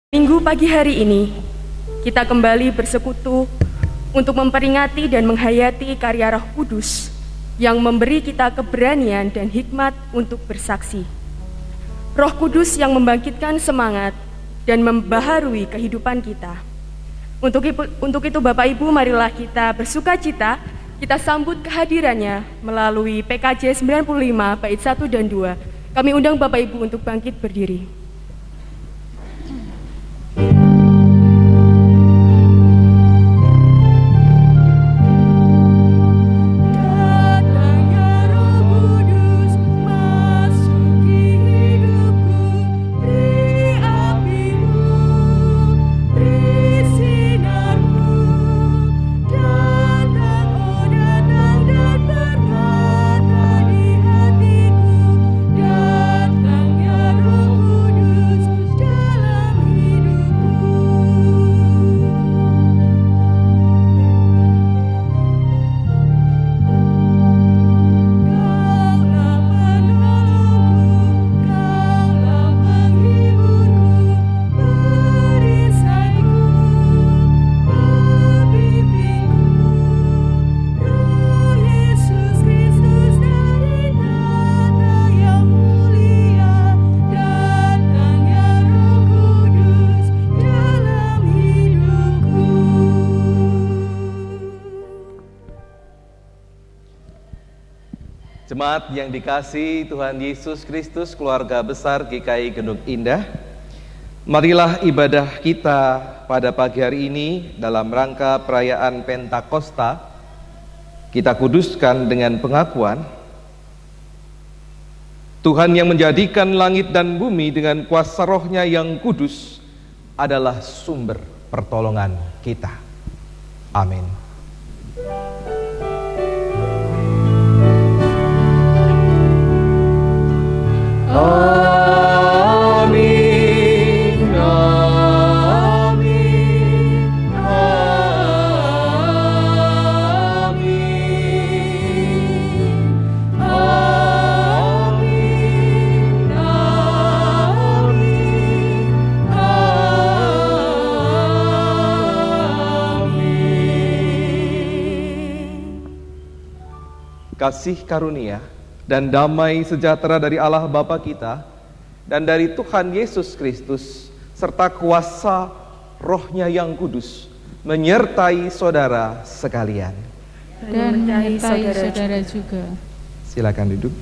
Minggu pagi hari ini, kita kembali bersekutu untuk memperingati dan menghayati karya Roh Kudus yang memberi kita keberanian dan hikmat untuk bersaksi. Roh Kudus yang membangkitkan semangat dan membaharui kehidupan kita. Untuk itu Bapak Ibu, marilah kita bersukacita, kita sambut kehadirannya melalui PKJ 95 bait 1 dan 2. Kami undang Bapak Ibu untuk bangkit berdiri. Jemaat yang dikasihi Tuhan Yesus Kristus, keluarga besar GKI Gendung Indah, marilah ibadah kita pada pagi hari ini dalam rangka perayaan Pentakosta kita kuduskan dengan pengakuan Tuhan yang menjadikan langit dan bumi dengan kuasa Roh-Nya yang kudus adalah sumber pertolongan kita. Amin. Amin, amin, amin, amin, amin, amin. Kasih karunia dan damai sejahtera dari Allah Bapa kita dan dari Tuhan Yesus Kristus serta kuasa Roh-Nya yang kudus menyertai saudara sekalian dan menyertai saudara juga. Silakan duduk.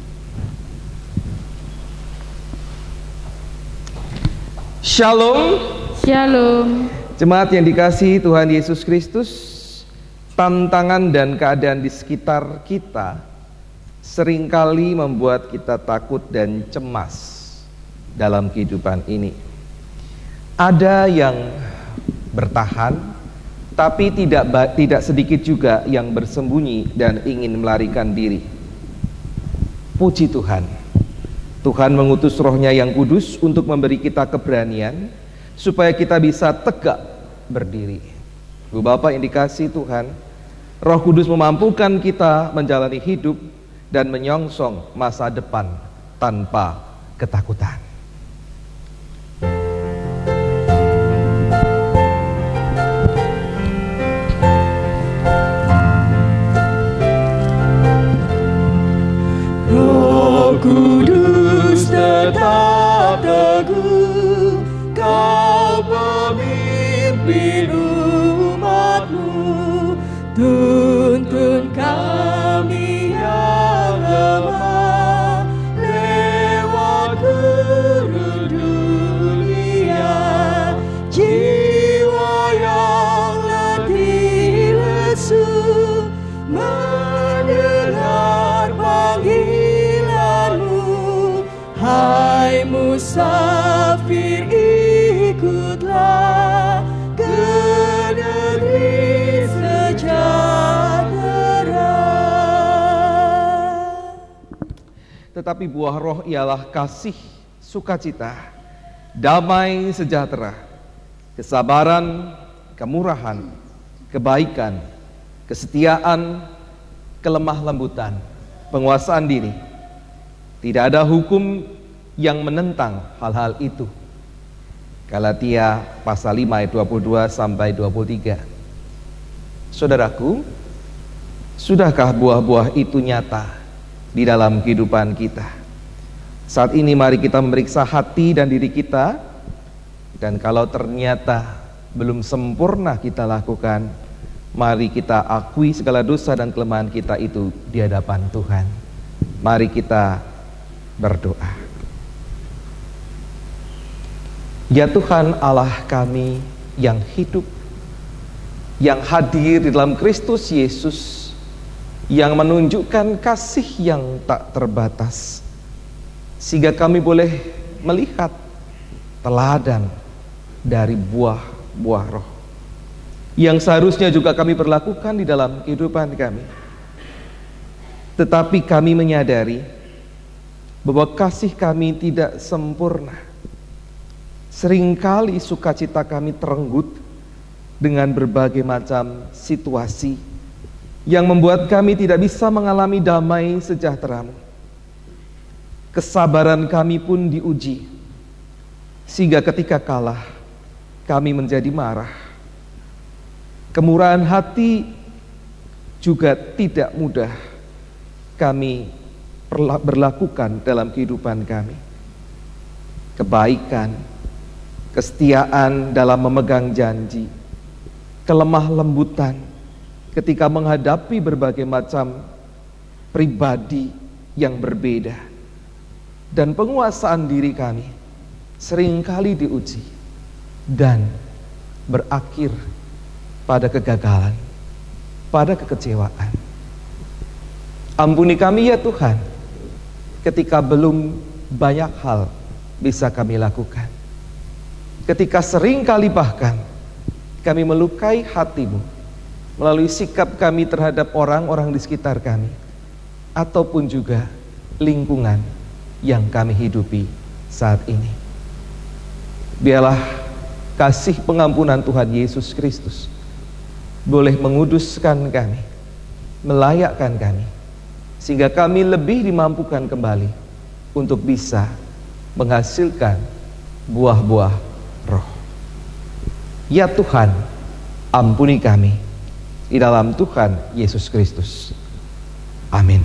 Shalom. Shalom. Jemaat yang dikasihi Tuhan Yesus Kristus, tantangan dan keadaan di sekitar kita seringkali membuat kita takut dan cemas dalam kehidupan ini. Ada yang bertahan, tapi tidak sedikit juga yang bersembunyi dan ingin melarikan diri. Puji Tuhan, Tuhan mengutus Roh-Nya yang kudus untuk memberi kita keberanian supaya kita bisa tegak berdiri. Bu Bapak yang dikasihi Tuhan, Roh Kudus memampukan kita menjalani hidup dan menyongsong masa depan tanpa ketakutan. Roh Kudus tetap teguh, Kau pemimpin umat-Mu, tuntun kami yang lemah lewat gurun dunia, jiwa yang letih lesu mendengar panggilan-Mu. Hai musafir, ikutlah ke negeri sejahtera. Tetapi buah Roh ialah kasih, sukacita, damai sejahtera, kesabaran, kemurahan, kebaikan, kesetiaan, kelemah lembutan, penguasaan diri. Tidak ada hukum yang menentang hal-hal itu. Galatia pasal 5 ayat 22 sampai 23. Saudaraku, sudahkah buah-buah itu nyata di dalam kehidupan kita? Saat ini mari kita memeriksa hati dan diri kita, dan kalau ternyata belum sempurna kita lakukan, mari kita akui segala dosa dan kelemahan kita itu di hadapan Tuhan. Mari kita berdoa. Ya Tuhan Allah kami yang hidup, yang hadir di dalam Kristus Yesus, yang menunjukkan kasih yang tak terbatas, sehingga kami boleh melihat teladan dari buah-buah roh yang seharusnya juga kami perlakukan di dalam kehidupan kami. Tetapi kami menyadari bahwa kasih kami tidak sempurna. Seringkali sukacita kami terenggut dengan berbagai macam situasi yang membuat kami tidak bisa mengalami damai sejahtera-Mu. Kesabaran kami pun diuji, sehingga ketika kalah kami menjadi marah. Kemurahan hati juga tidak mudah kami berlakukan dalam kehidupan kami. Kebaikan, kesetiaan dalam memegang janji, kelemah lembutan ketika menghadapi berbagai macam pribadi yang berbeda, dan penguasaan diri kami seringkali diuji dan berakhir pada kegagalan, pada kekecewaan. Ampuni kami ya Tuhan, ketika belum banyak hal bisa kami lakukan, ketika seringkali bahkan kami melukai hati-Mu melalui sikap kami terhadap orang-orang di sekitar kami, ataupun juga lingkungan yang kami hidupi saat ini. Biarlah kasih pengampunan Tuhan Yesus Kristus boleh menguduskan kami, melayakkan kami, sehingga kami lebih dimampukan kembali untuk bisa menghasilkan buah-buah roh. Ya Tuhan, ampuni kami di dalam Tuhan Yesus Kristus. Amin.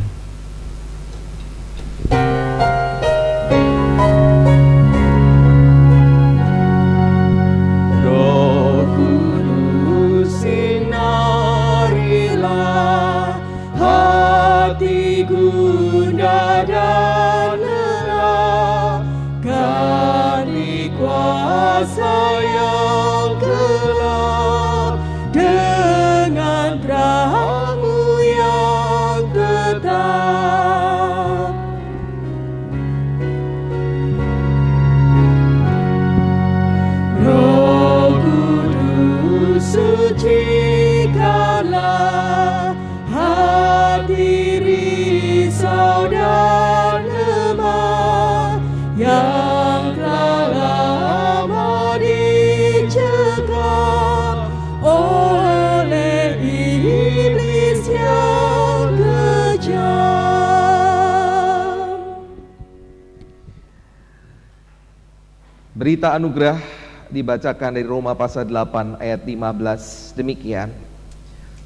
Berita anugerah dibacakan dari Roma pasal 8 ayat 15 demikian.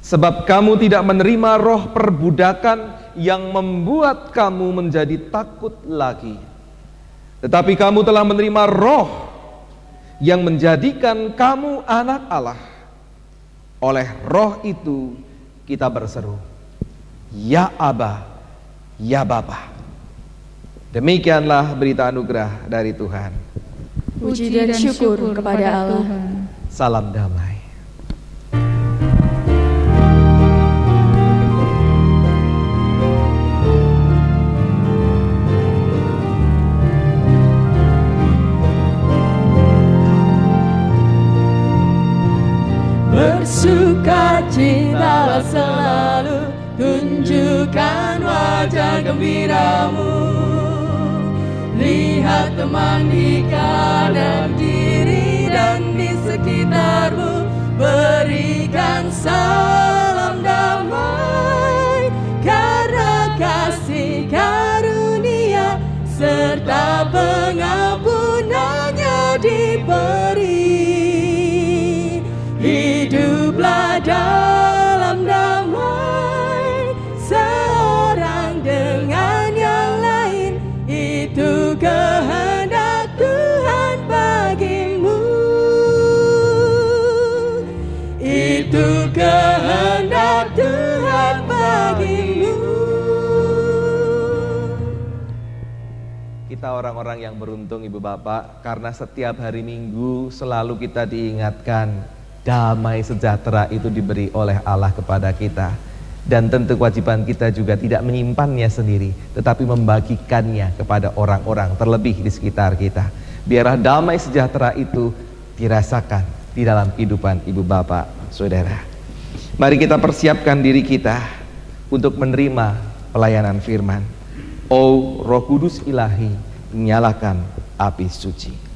Sebab kamu tidak menerima roh perbudakan yang membuat kamu menjadi takut lagi, tetapi kamu telah menerima roh yang menjadikan kamu anak Allah. Oleh roh itu kita berseru, Ya Aba, Ya Bapa. Demikianlah berita anugerah dari Tuhan. Puji dan syukur kepada Allah. Salam damai. Bersukacitalah selalu, tunjukkan wajah gembiramu. Lihat teman di kanan kiri dan di sekitarmu, berikan salam damai, karena kasih karunia serta pengampunannya diberi. Kita orang-orang yang beruntung Ibu Bapak, karena setiap hari Minggu selalu kita diingatkan damai sejahtera itu diberi oleh Allah kepada kita. Dan tentu kewajiban kita juga tidak menyimpannya sendiri, tetapi membagikannya kepada orang-orang terlebih di sekitar kita. Biarlah damai sejahtera itu dirasakan di dalam kehidupan Ibu Bapak, Saudara. Mari kita persiapkan diri kita untuk menerima pelayanan firman. Oh Roh Kudus Ilahi, nyalakan api suci.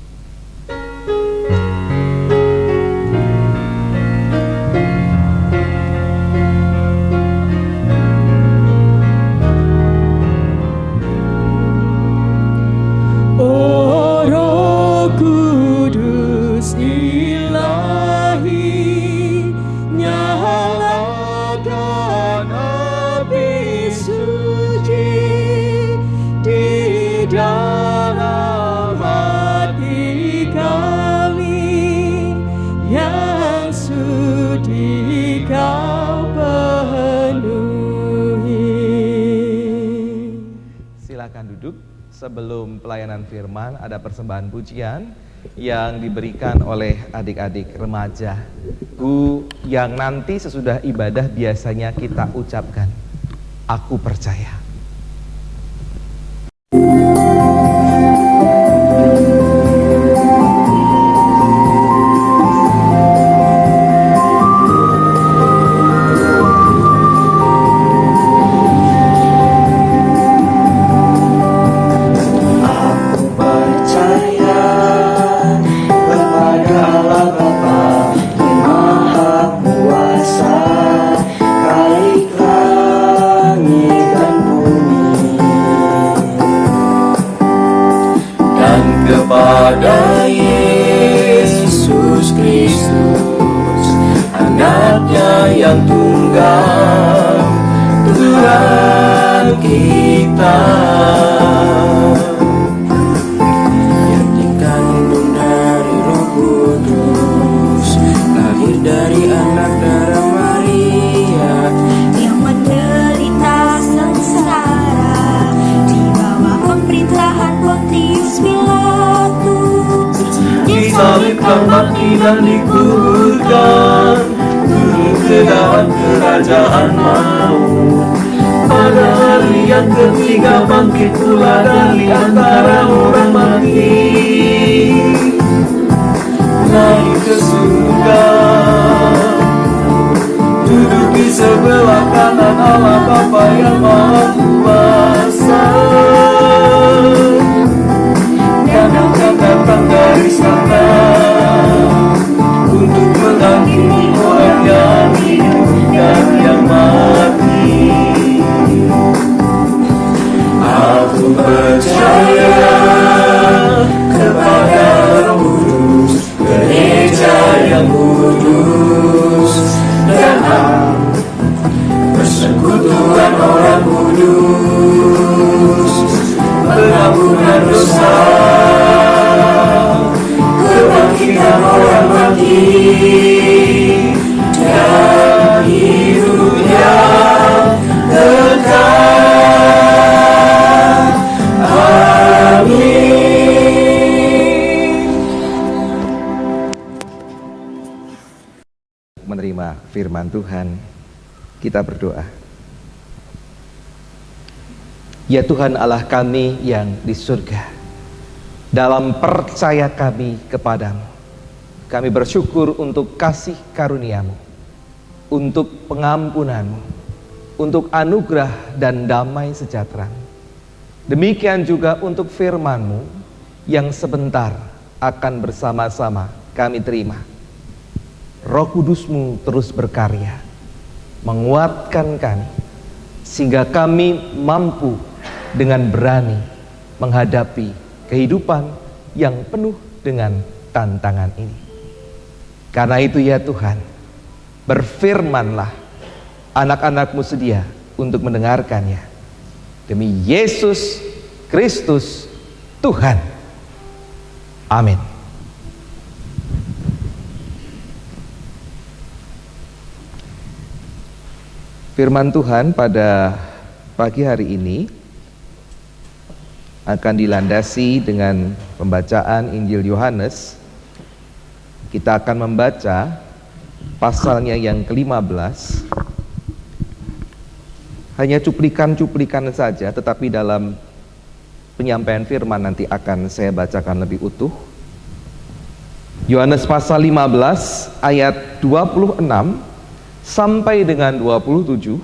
Sebelum pelayanan firman, ada persembahan pujian yang diberikan oleh adik-adik remaja yang nanti sesudah ibadah biasanya kita ucapkan, aku percaya. Kepada Yesus Kristus, anaknya yang tunggal, Tuhan kita, yang dikandung dari Roh Kudus, lahir dari anak darah Maria, yang menderita sengsara di bawah pemerintahan Pontius Pilatus, disalibkan, mati dan dikuburkan, turun ke dalam kerajaan maut. Pada hari yang ketiga bangkit pula dari antara orang mati, naik ke surga, duduk di sebelah kanan Allah Bapa yang Maha Kuasa, dan akan datang dari sana untuk menghakimi orang yang hidup dan yang mati. Aku percaya kepada Roh Kudus, gereja yang kudus, dan persekutuan orang kudus, pengampunan dosa, kebangkitan orang mati, dan hidup yang kekal. Menerima firman Tuhan, kita berdoa. Ya Tuhan Allah kami yang di surga, dalam percaya kami kepadamu, kami bersyukur untuk kasih karunia-Mu, untuk pengampunan-Mu, untuk anugerah dan damai sejahtera. Demikian juga untuk firman-Mu yang sebentar akan bersama-sama kami terima. Roh Kudus-Mu terus berkarya, menguatkan kami, sehingga kami mampu dengan berani menghadapi kehidupan yang penuh dengan tantangan ini. Karena itu ya Tuhan, berfirmanlah, anak-anak-Mu sedia untuk mendengarkannya. Demi Yesus Kristus Tuhan. Amin. Firman Tuhan pada pagi hari ini akan dilandasi dengan pembacaan Injil Yohanes. Kita akan membaca pasalnya yang ke-15. Hanya cuplikan-cuplikan saja, tetapi dalam penyampaian firman nanti akan saya bacakan lebih utuh. Yohanes pasal 15 ayat 26 sampai dengan 27,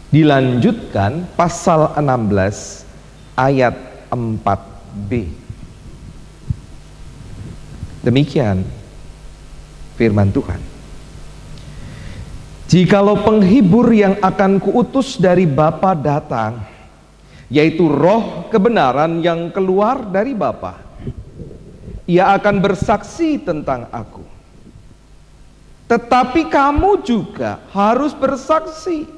dilanjutkan pasal 16 ayat 4b. Demikian firman Tuhan. Jikalau penghibur yang akan kuutus dari Bapa datang, yaitu roh kebenaran yang keluar dari Bapa, ia akan bersaksi tentang aku. Tetapi kamu juga harus bersaksi,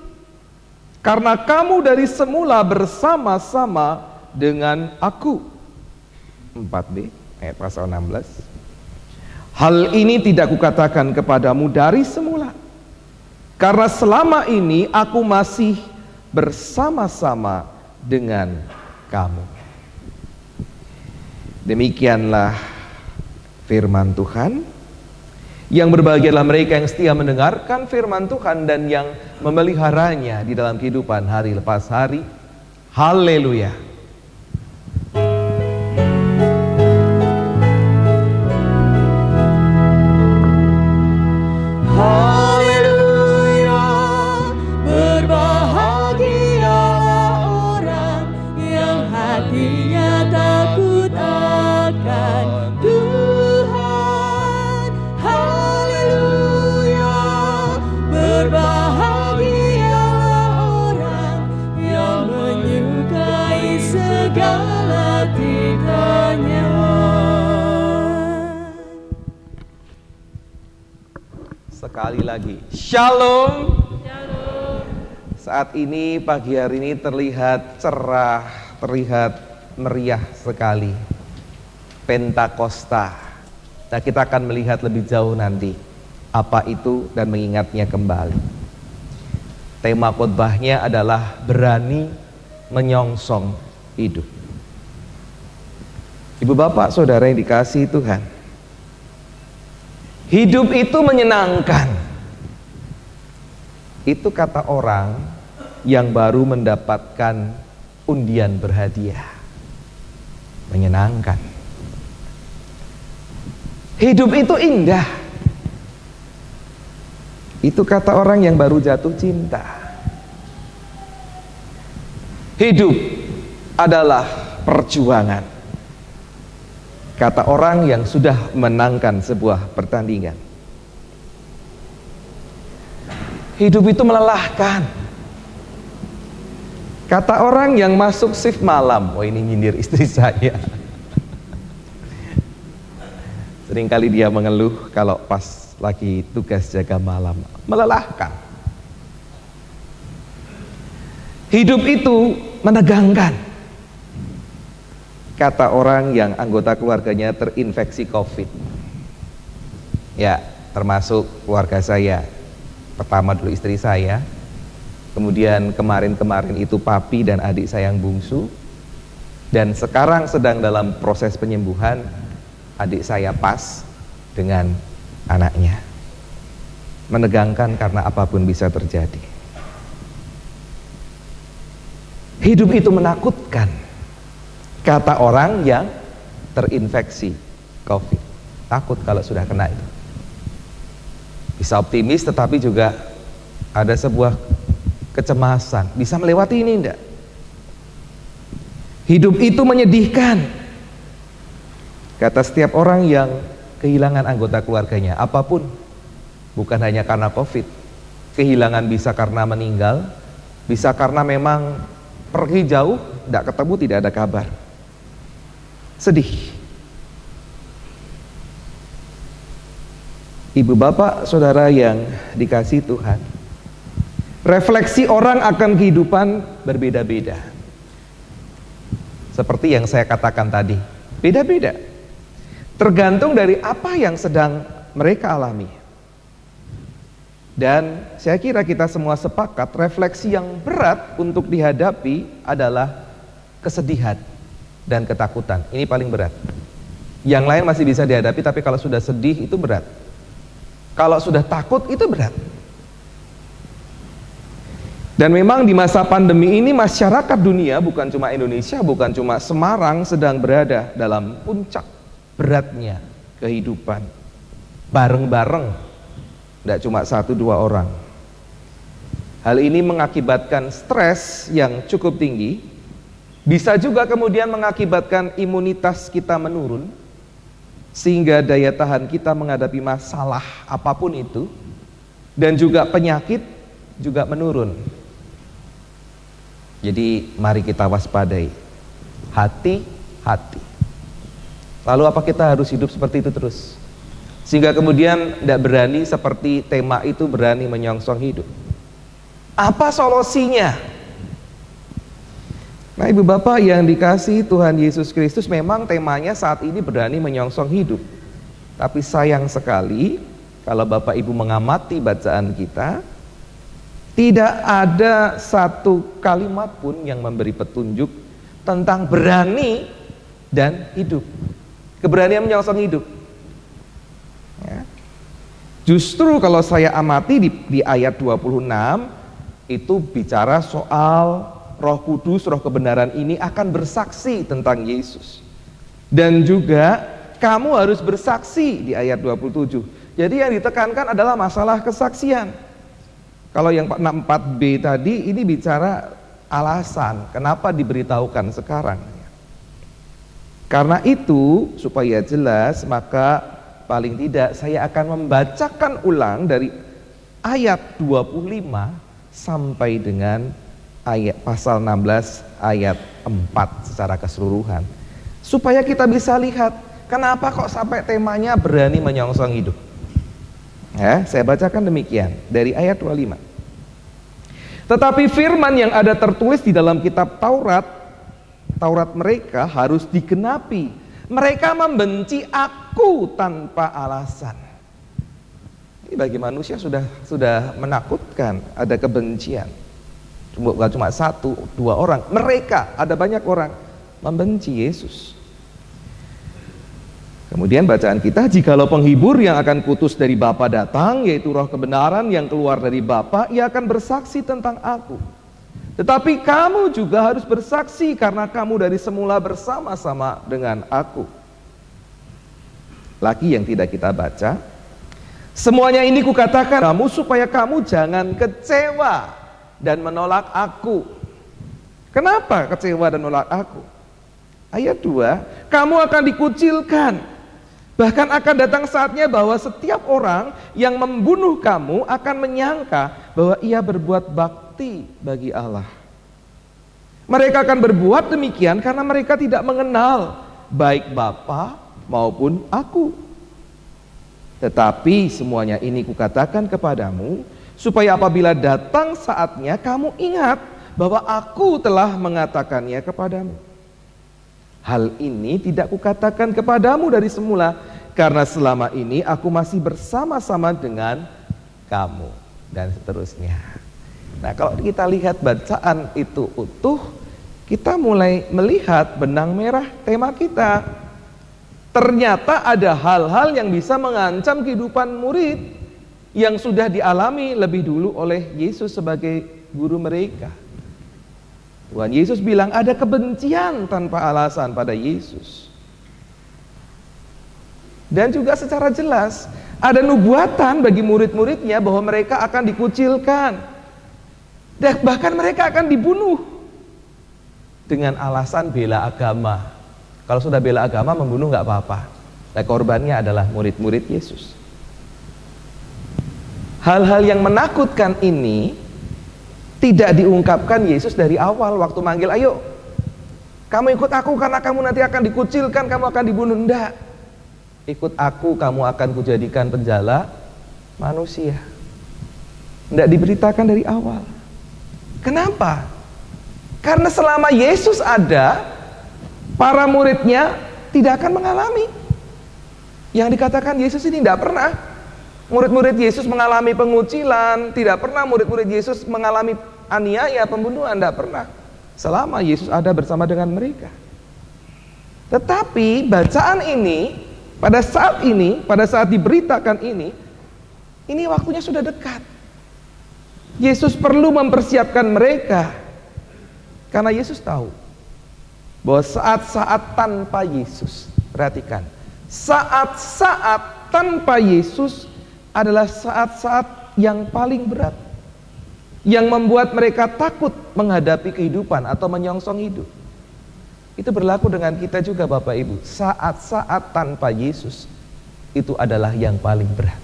karena kamu dari semula bersama-sama dengan aku. 4b ayat pasal 16. Hal ini tidak kukatakan kepadamu dari semula, karena selama ini aku masih bersama-sama dengan kamu. Demikianlah firman Tuhan. Yang berbahagialah mereka yang setia mendengarkan firman Tuhan dan yang memeliharanya di dalam kehidupan hari lepas hari. Haleluya. Haleluya, berbahagialah orang yang hatinya takut akan Tuhan. Haleluya, berbahagialah orang yang menyukai segala titanya. Sekali lagi, Shalom. Saat ini, pagi hari ini terlihat cerah, terlihat meriah sekali. Pentakosta. Nah, kita akan melihat lebih jauh nanti apa itu dan mengingatnya kembali. Tema khotbahnya adalah berani menyongsong hidup. Ibu bapak saudara yang dikasihi Tuhan, hidup itu menyenangkan. Itu kata orang yang baru mendapatkan undian berhadiah. Menyenangkan. Hidup itu indah. Itu kata orang yang baru jatuh cinta. Hidup adalah perjuangan. Kata orang yang sudah menangkan sebuah pertandingan. Hidup itu melelahkan. Kata orang yang masuk shift malam. Oh, ini nyindir istri saya. Seringkali dia mengeluh kalau pas lagi tugas jaga malam. Melelahkan. Hidup itu menegangkan. Kata orang yang anggota keluarganya terinfeksi COVID. Ya, termasuk keluarga saya. Pertama dulu istri saya, kemudian kemarin-kemarin itu papi dan adik saya yang bungsu, dan sekarang sedang dalam proses penyembuhan adik saya pas dengan anaknya. Menegangkan karena apapun bisa terjadi. Hidup itu menakutkan. Kata orang yang terinfeksi COVID. Takut kalau sudah kena itu. Bisa optimis tetapi juga ada sebuah kecemasan. Bisa melewati ini enggak? Hidup itu menyedihkan. Kata setiap orang yang kehilangan anggota keluarganya, apapun, bukan hanya karena COVID. Kehilangan bisa karena meninggal, bisa karena memang pergi jauh, tidak ketemu, tidak ada kabar. Sedih. Ibu bapak saudara yang dikasihi Tuhan, refleksi orang akan kehidupan berbeda-beda. Seperti yang saya katakan tadi, beda-beda. Tergantung dari apa yang sedang mereka alami. Dan saya kira kita semua sepakat refleksi yang berat untuk dihadapi adalah kesedihan dan ketakutan. Ini paling berat. Yang lain masih bisa dihadapi, tapi kalau sudah sedih itu berat. Kalau sudah takut itu berat. Dan memang di masa pandemi ini masyarakat dunia, bukan cuma Indonesia, bukan cuma Semarang, sedang berada dalam puncak beratnya kehidupan. Bareng-bareng, tidak cuma 1-2 orang. Hal ini mengakibatkan stres yang cukup tinggi, bisa juga kemudian mengakibatkan imunitas kita menurun, sehingga daya tahan kita menghadapi masalah apapun itu, dan juga penyakit juga menurun. Jadi mari kita waspadai, hati-hati. Lalu apa kita harus hidup seperti itu terus? Sehingga kemudian tidak berani seperti tema itu, berani menyongsong hidup. Apa solusinya? Nah, Ibu Bapak yang dikasihi Tuhan Yesus Kristus, memang temanya saat ini berani menyongsong hidup. Tapi sayang sekali kalau Bapak Ibu mengamati bacaan kita, tidak ada satu kalimat pun yang memberi petunjuk tentang berani dan hidup. Keberanian menyongsong hidup. Ya. Justru kalau saya amati di ayat 26, itu bicara soal Roh Kudus, Roh kebenaran ini akan bersaksi tentang Yesus. Dan juga kamu harus bersaksi di ayat 27. Jadi yang ditekankan adalah masalah kesaksian. Kalau yang 4b tadi ini bicara alasan kenapa diberitahukan sekarang. Karena itu supaya jelas, maka paling tidak saya akan membacakan ulang dari ayat 25 sampai dengan ayat pasal 16 ayat 4 secara keseluruhan, supaya kita bisa lihat kenapa kok sampai temanya berani menyongsong hidup. Ya, saya bacakan demikian dari ayat 25. Tetapi firman yang ada tertulis di dalam kitab Taurat mereka harus digenapi. Mereka membenci aku tanpa alasan. Ini bagi manusia sudah menakutkan, ada kebencian. Bukan cuma 1-2 orang, mereka ada banyak orang membenci Yesus. Kemudian bacaan kita, jikalau penghibur yang akan kutus dari Bapa datang, yaitu Roh kebenaran yang keluar dari Bapa, ia akan bersaksi tentang aku. Tetapi kamu juga harus bersaksi karena kamu dari semula bersama-sama dengan aku. Lagi yang tidak kita baca, semuanya ini kukatakan kamu supaya kamu jangan kecewa dan menolak aku. Kenapa kecewa dan menolak aku? Ayat 2, kamu akan dikucilkan. Bahkan akan datang saatnya bahwa setiap orang yang membunuh kamu akan menyangka bahwa ia berbuat bakti bagi Allah. Mereka akan berbuat demikian karena mereka tidak mengenal baik Bapa maupun aku. Tetapi semuanya ini kukatakan kepadamu, supaya apabila datang saatnya kamu ingat bahwa aku telah mengatakannya kepadamu. Hal ini tidak kukatakan kepadamu dari semula, karena selama ini aku masih bersama-sama dengan kamu. Dan seterusnya. Nah, kalau kita lihat bacaan itu utuh, kita mulai melihat benang merah tema kita. Ternyata ada hal-hal yang bisa mengancam kehidupan murid yang sudah dialami lebih dulu oleh Yesus sebagai guru mereka. Tuhan Yesus bilang ada kebencian tanpa alasan pada Yesus. Dan juga secara jelas ada nubuatan bagi murid-muridnya bahwa mereka akan dikucilkan. Dan bahkan mereka akan dibunuh dengan alasan bela agama. Kalau sudah bela agama, membunuh nggak apa-apa. Nah, korbannya adalah murid-murid Yesus. Hal-hal yang menakutkan ini tidak diungkapkan Yesus dari awal waktu manggil, ayo kamu ikut aku karena kamu nanti akan dikucilkan, kamu akan dibunuh. Enggak, ikut aku kamu akan kujadikan penjala manusia. Enggak diberitakan dari awal. Kenapa? Karena selama Yesus ada, para muridnya tidak akan mengalami yang dikatakan Yesus ini. Tidak pernah murid-murid Yesus mengalami pengucilan, tidak pernah murid-murid Yesus mengalami aniaya, pembunuhan, tidak pernah. selama Yesus ada bersama dengan mereka. Tetapi bacaan ini, pada saat diberitakan ini waktunya sudah dekat. Yesus perlu mempersiapkan mereka, karena Yesus tahu bahwa saat-saat tanpa Yesus, perhatikan, saat-saat tanpa Yesus adalah saat-saat yang paling berat, yang membuat mereka takut menghadapi kehidupan atau menyongsong hidup. Itu berlaku dengan kita juga Bapak Ibu. Saat-saat tanpa Yesus itu adalah yang paling berat.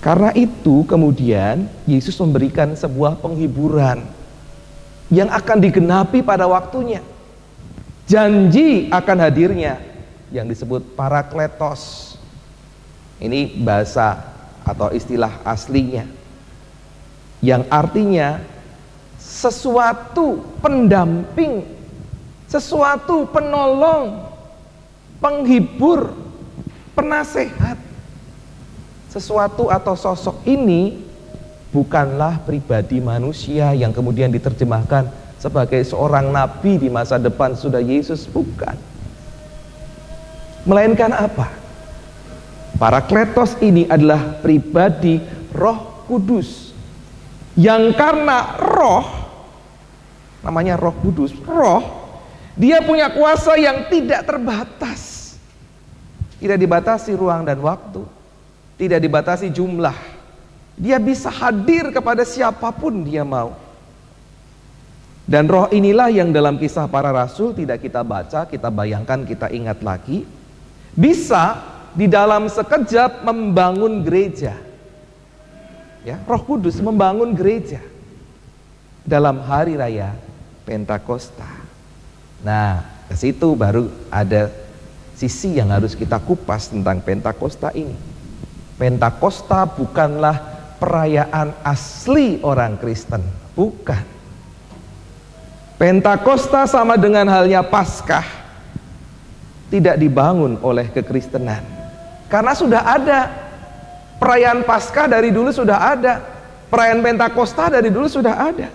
Karena itu kemudian Yesus memberikan sebuah penghiburan yang akan digenapi pada waktunya. Janji akan hadirnya yang disebut Parakletos. Ini bahasa atau istilah aslinya, yang artinya sesuatu pendamping, sesuatu penolong, penghibur, penasehat. Sesuatu atau sosok ini bukanlah pribadi manusia yang kemudian diterjemahkan sebagai seorang nabi di masa depan sudah Yesus, bukan. Melainkan apa? Parakletos ini adalah pribadi Roh Kudus, yang karena roh, namanya Roh Kudus, roh, dia punya kuasa yang tidak terbatas. Tidak dibatasi ruang dan waktu, tidak dibatasi jumlah. Dia bisa hadir kepada siapapun dia mau. Dan roh inilah yang dalam Kisah Para Rasul tidak kita baca, kita bayangkan, kita ingat lagi, bisa di dalam sekejap membangun gereja. Ya, Roh Kudus membangun gereja dalam hari raya Pentakosta. Nah, ke situ baru ada sisi yang harus kita kupas tentang Pentakosta ini. Pentakosta bukanlah perayaan asli orang Kristen, bukan. Pentakosta sama dengan halnya Paskah, tidak dibangun oleh kekristenan, karena sudah ada perayaan Paskah, dari dulu sudah ada perayaan Pentakosta, dari dulu sudah ada,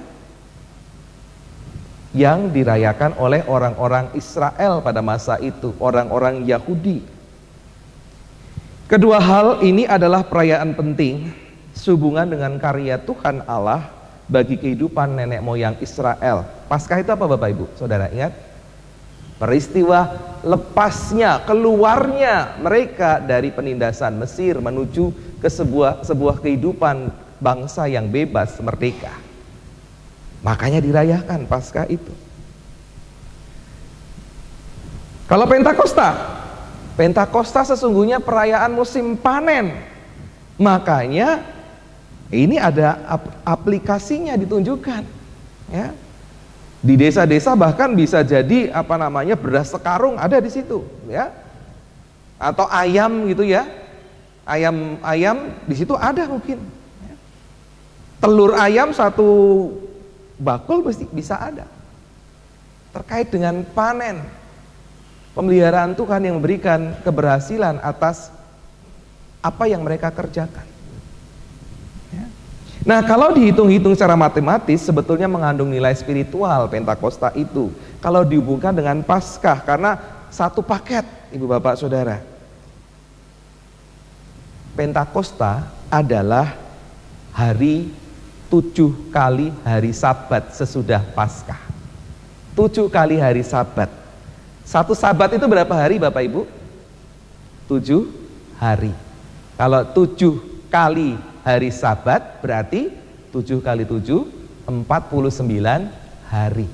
yang dirayakan oleh orang-orang Israel pada masa itu, orang-orang Yahudi. Kedua hal ini adalah perayaan penting sehubungan dengan karya Tuhan Allah bagi kehidupan nenek moyang Israel. Paskah itu apa Bapak Ibu? Saudara ingat? Peristiwa lepasnya, keluarnya mereka dari penindasan Mesir menuju ke sebuah kehidupan bangsa yang bebas, merdeka. Makanya dirayakan Paskah itu. Kalau Pentakosta sesungguhnya perayaan musim panen. Makanya ini ada aplikasinya ditunjukkan, ya. Di desa-desa bahkan bisa jadi beras sekarung ada di situ, ya. Atau ayam gitu ya. Ayam di situ ada mungkin. Ya. Telur ayam satu bakul bisa ada. Terkait dengan panen. Pemeliharaan Tuhan yang memberikan keberhasilan atas apa yang mereka kerjakan. Ya. Nah, kalau dihitung-hitung secara matematis sebetulnya mengandung nilai spiritual Pentakosta itu, kalau dihubungkan dengan Paskah, karena satu paket, Ibu Bapak Saudara. Pentakosta adalah hari 7 kali hari Sabat sesudah Paskah. 7 kali hari Sabat. Satu Sabat itu berapa hari Bapak Ibu? 7 hari. Kalau 7 kali hari Sabat berarti 7 kali 7 49 hari.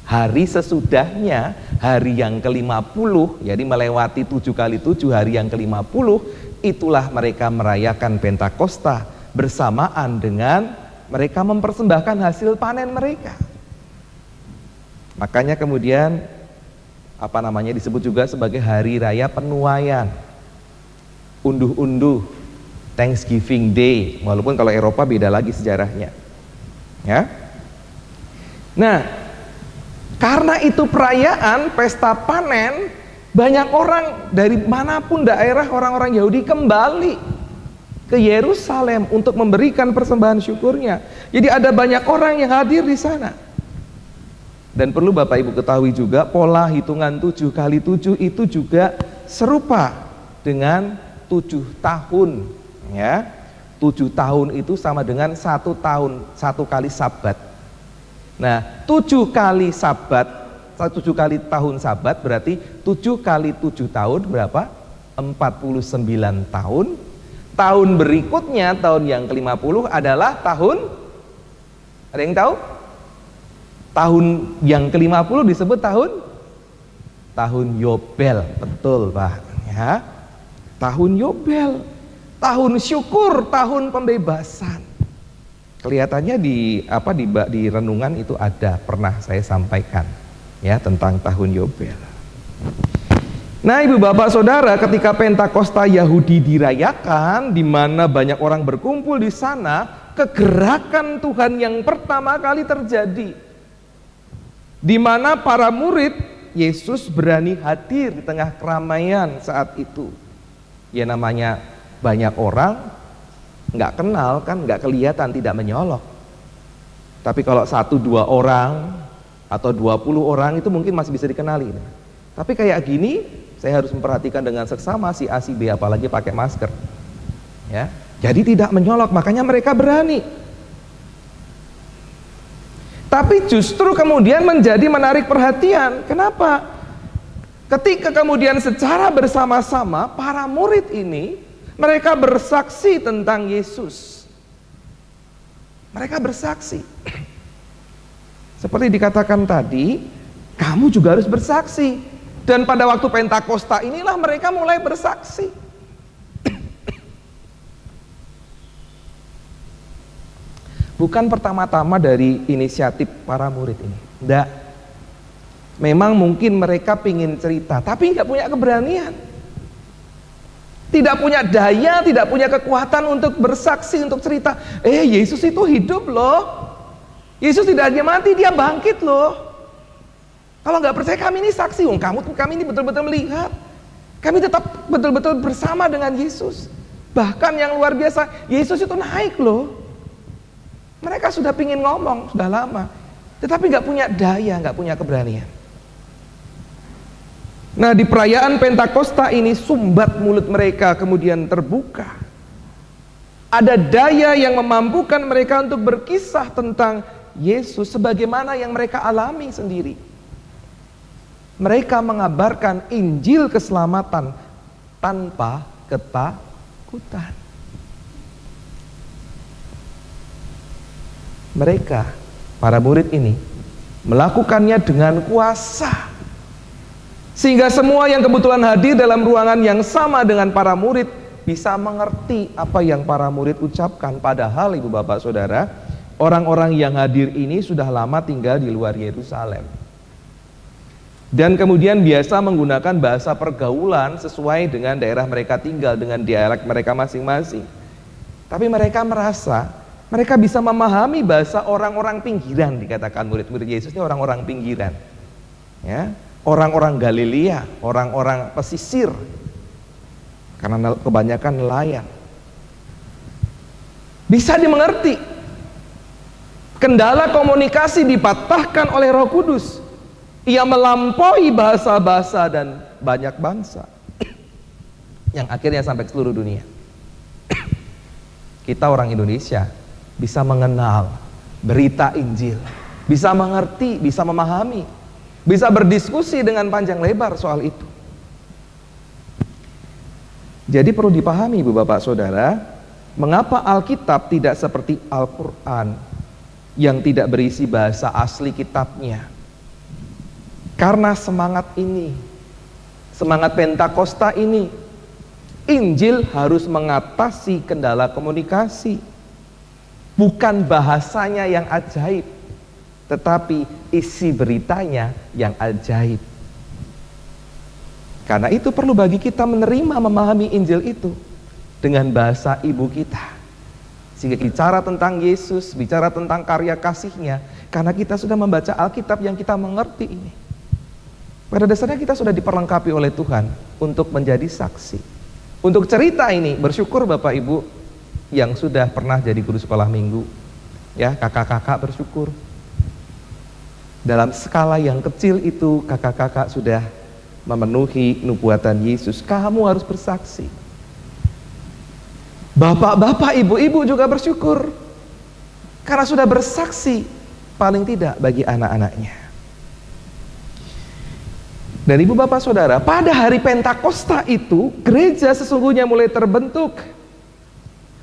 Hari sesudahnya, hari yang ke-50, jadi melewati 7 kali 7 hari yang ke-50, itulah mereka merayakan Pentakosta bersamaan dengan mereka mempersembahkan hasil panen mereka. Makanya kemudian disebut juga sebagai hari raya penuaian, unduh-unduh, Thanksgiving Day, walaupun kalau Eropa beda lagi sejarahnya, ya. Nah, karena itu perayaan pesta panen, banyak orang dari manapun daerah, orang-orang Yahudi kembali ke Yerusalem untuk memberikan persembahan syukurnya. Jadi ada banyak orang yang hadir di sana. Dan perlu Bapak Ibu ketahui juga, pola hitungan 7 kali 7 itu juga serupa dengan 7 tahun, ya. 7 tahun itu sama dengan 1 tahun, 1 kali sabat. Nah, 7 kali sabat, 7 kali tahun sabat berarti 7 kali 7 tahun berapa? 49 tahun. Tahun berikutnya, tahun yang ke-50 adalah tahun, ada yang tahu? Tahun yang ke-50 disebut tahun Yobel, betul Pak, ya. Tahun Yobel, tahun syukur, tahun pembebasan. Kelihatannya di renungan itu ada, pernah saya sampaikan ya tentang tahun Yobel. Nah, Ibu Bapak Saudara, ketika Pentakosta Yahudi dirayakan, di mana banyak orang berkumpul di sana, kegerakan Tuhan yang pertama kali terjadi, di mana para murid Yesus berani hadir di tengah keramaian saat itu. Ya namanya banyak orang, nggak kenal kan, nggak kelihatan, tidak menyolok. Tapi kalau 1-2 orang atau 20 orang itu mungkin masih bisa dikenali. Tapi kayak gini, saya harus memperhatikan dengan seksama si A si B, apalagi pakai masker. Ya, jadi tidak menyolok, makanya mereka berani. Tapi justru kemudian menjadi menarik perhatian. Kenapa? Ketika kemudian secara bersama-sama para murid ini, mereka bersaksi tentang Yesus. Mereka bersaksi. Seperti dikatakan tadi, kamu juga harus bersaksi. Dan pada waktu Pentakosta inilah mereka mulai bersaksi. Bukan pertama-tama dari inisiatif para murid ini. Enggak. Memang mungkin mereka ingin cerita, tapi nggak punya keberanian. Tidak punya daya, tidak punya kekuatan untuk bersaksi, untuk cerita. Yesus itu hidup loh. Yesus tidak hanya mati, dia bangkit loh. Kalau nggak percaya, kami ini saksi. Kami ini betul-betul melihat. Kami tetap betul-betul bersama dengan Yesus. Bahkan yang luar biasa, Yesus itu naik loh. Mereka sudah pingin ngomong, sudah lama. Tetapi nggak punya daya, nggak punya keberanian. Nah, di perayaan Pentakosta ini sumbat mulut mereka kemudian terbuka. Ada daya yang memampukan mereka untuk berkisah tentang Yesus sebagaimana yang mereka alami sendiri. Mereka mengabarkan Injil keselamatan tanpa ketakutan. Mereka, para murid ini, melakukannya dengan kuasa. Sehingga semua yang kebetulan hadir dalam ruangan yang sama dengan para murid bisa mengerti apa yang para murid ucapkan. Padahal Ibu Bapak Saudara, orang-orang yang hadir ini sudah lama tinggal di luar Yerusalem. Dan kemudian biasa menggunakan bahasa pergaulan sesuai dengan daerah mereka tinggal, dengan dialek mereka masing-masing. Tapi mereka merasa mereka bisa memahami bahasa orang-orang pinggiran, dikatakan murid-murid Yesus ini orang-orang pinggiran. Ya, orang-orang Galilea, orang-orang pesisir. Karena kebanyakan nelayan. Bisa dimengerti. Kendala komunikasi dipatahkan oleh Roh Kudus. Ia melampaui bahasa-bahasa dan banyak bangsa yang akhirnya sampai ke seluruh dunia. Kita orang Indonesia bisa mengenal berita Injil, bisa mengerti, bisa memahami, bisa berdiskusi dengan panjang lebar soal itu. Jadi perlu dipahami Ibu Bapak Saudara, mengapa Alkitab tidak seperti Al-Quran yang tidak berisi bahasa asli kitabnya. Karena semangat ini, semangat Pentakosta ini, Injil harus mengatasi kendala komunikasi. Bukan bahasanya yang ajaib, tetapi isi beritanya yang ajaib. Karena itu perlu bagi kita menerima, memahami Injil itu dengan bahasa ibu kita. Sehingga bicara tentang Yesus, bicara tentang karya kasih-Nya, karena kita sudah membaca Alkitab yang kita mengerti ini. Pada dasarnya kita sudah diperlengkapi oleh Tuhan untuk menjadi saksi. Untuk cerita ini, bersyukur Bapak Ibu, yang sudah pernah jadi guru sekolah minggu, ya, kakak-kakak bersyukur. Dalam skala yang kecil itu kakak-kakak sudah memenuhi nubuatan Yesus. Kamu harus bersaksi. Bapak-bapak, ibu-ibu juga bersyukur karena sudah bersaksi, paling tidak bagi anak-anaknya. Dan ibu bapak saudara, pada hari Pentakosta itu gereja sesungguhnya mulai terbentuk.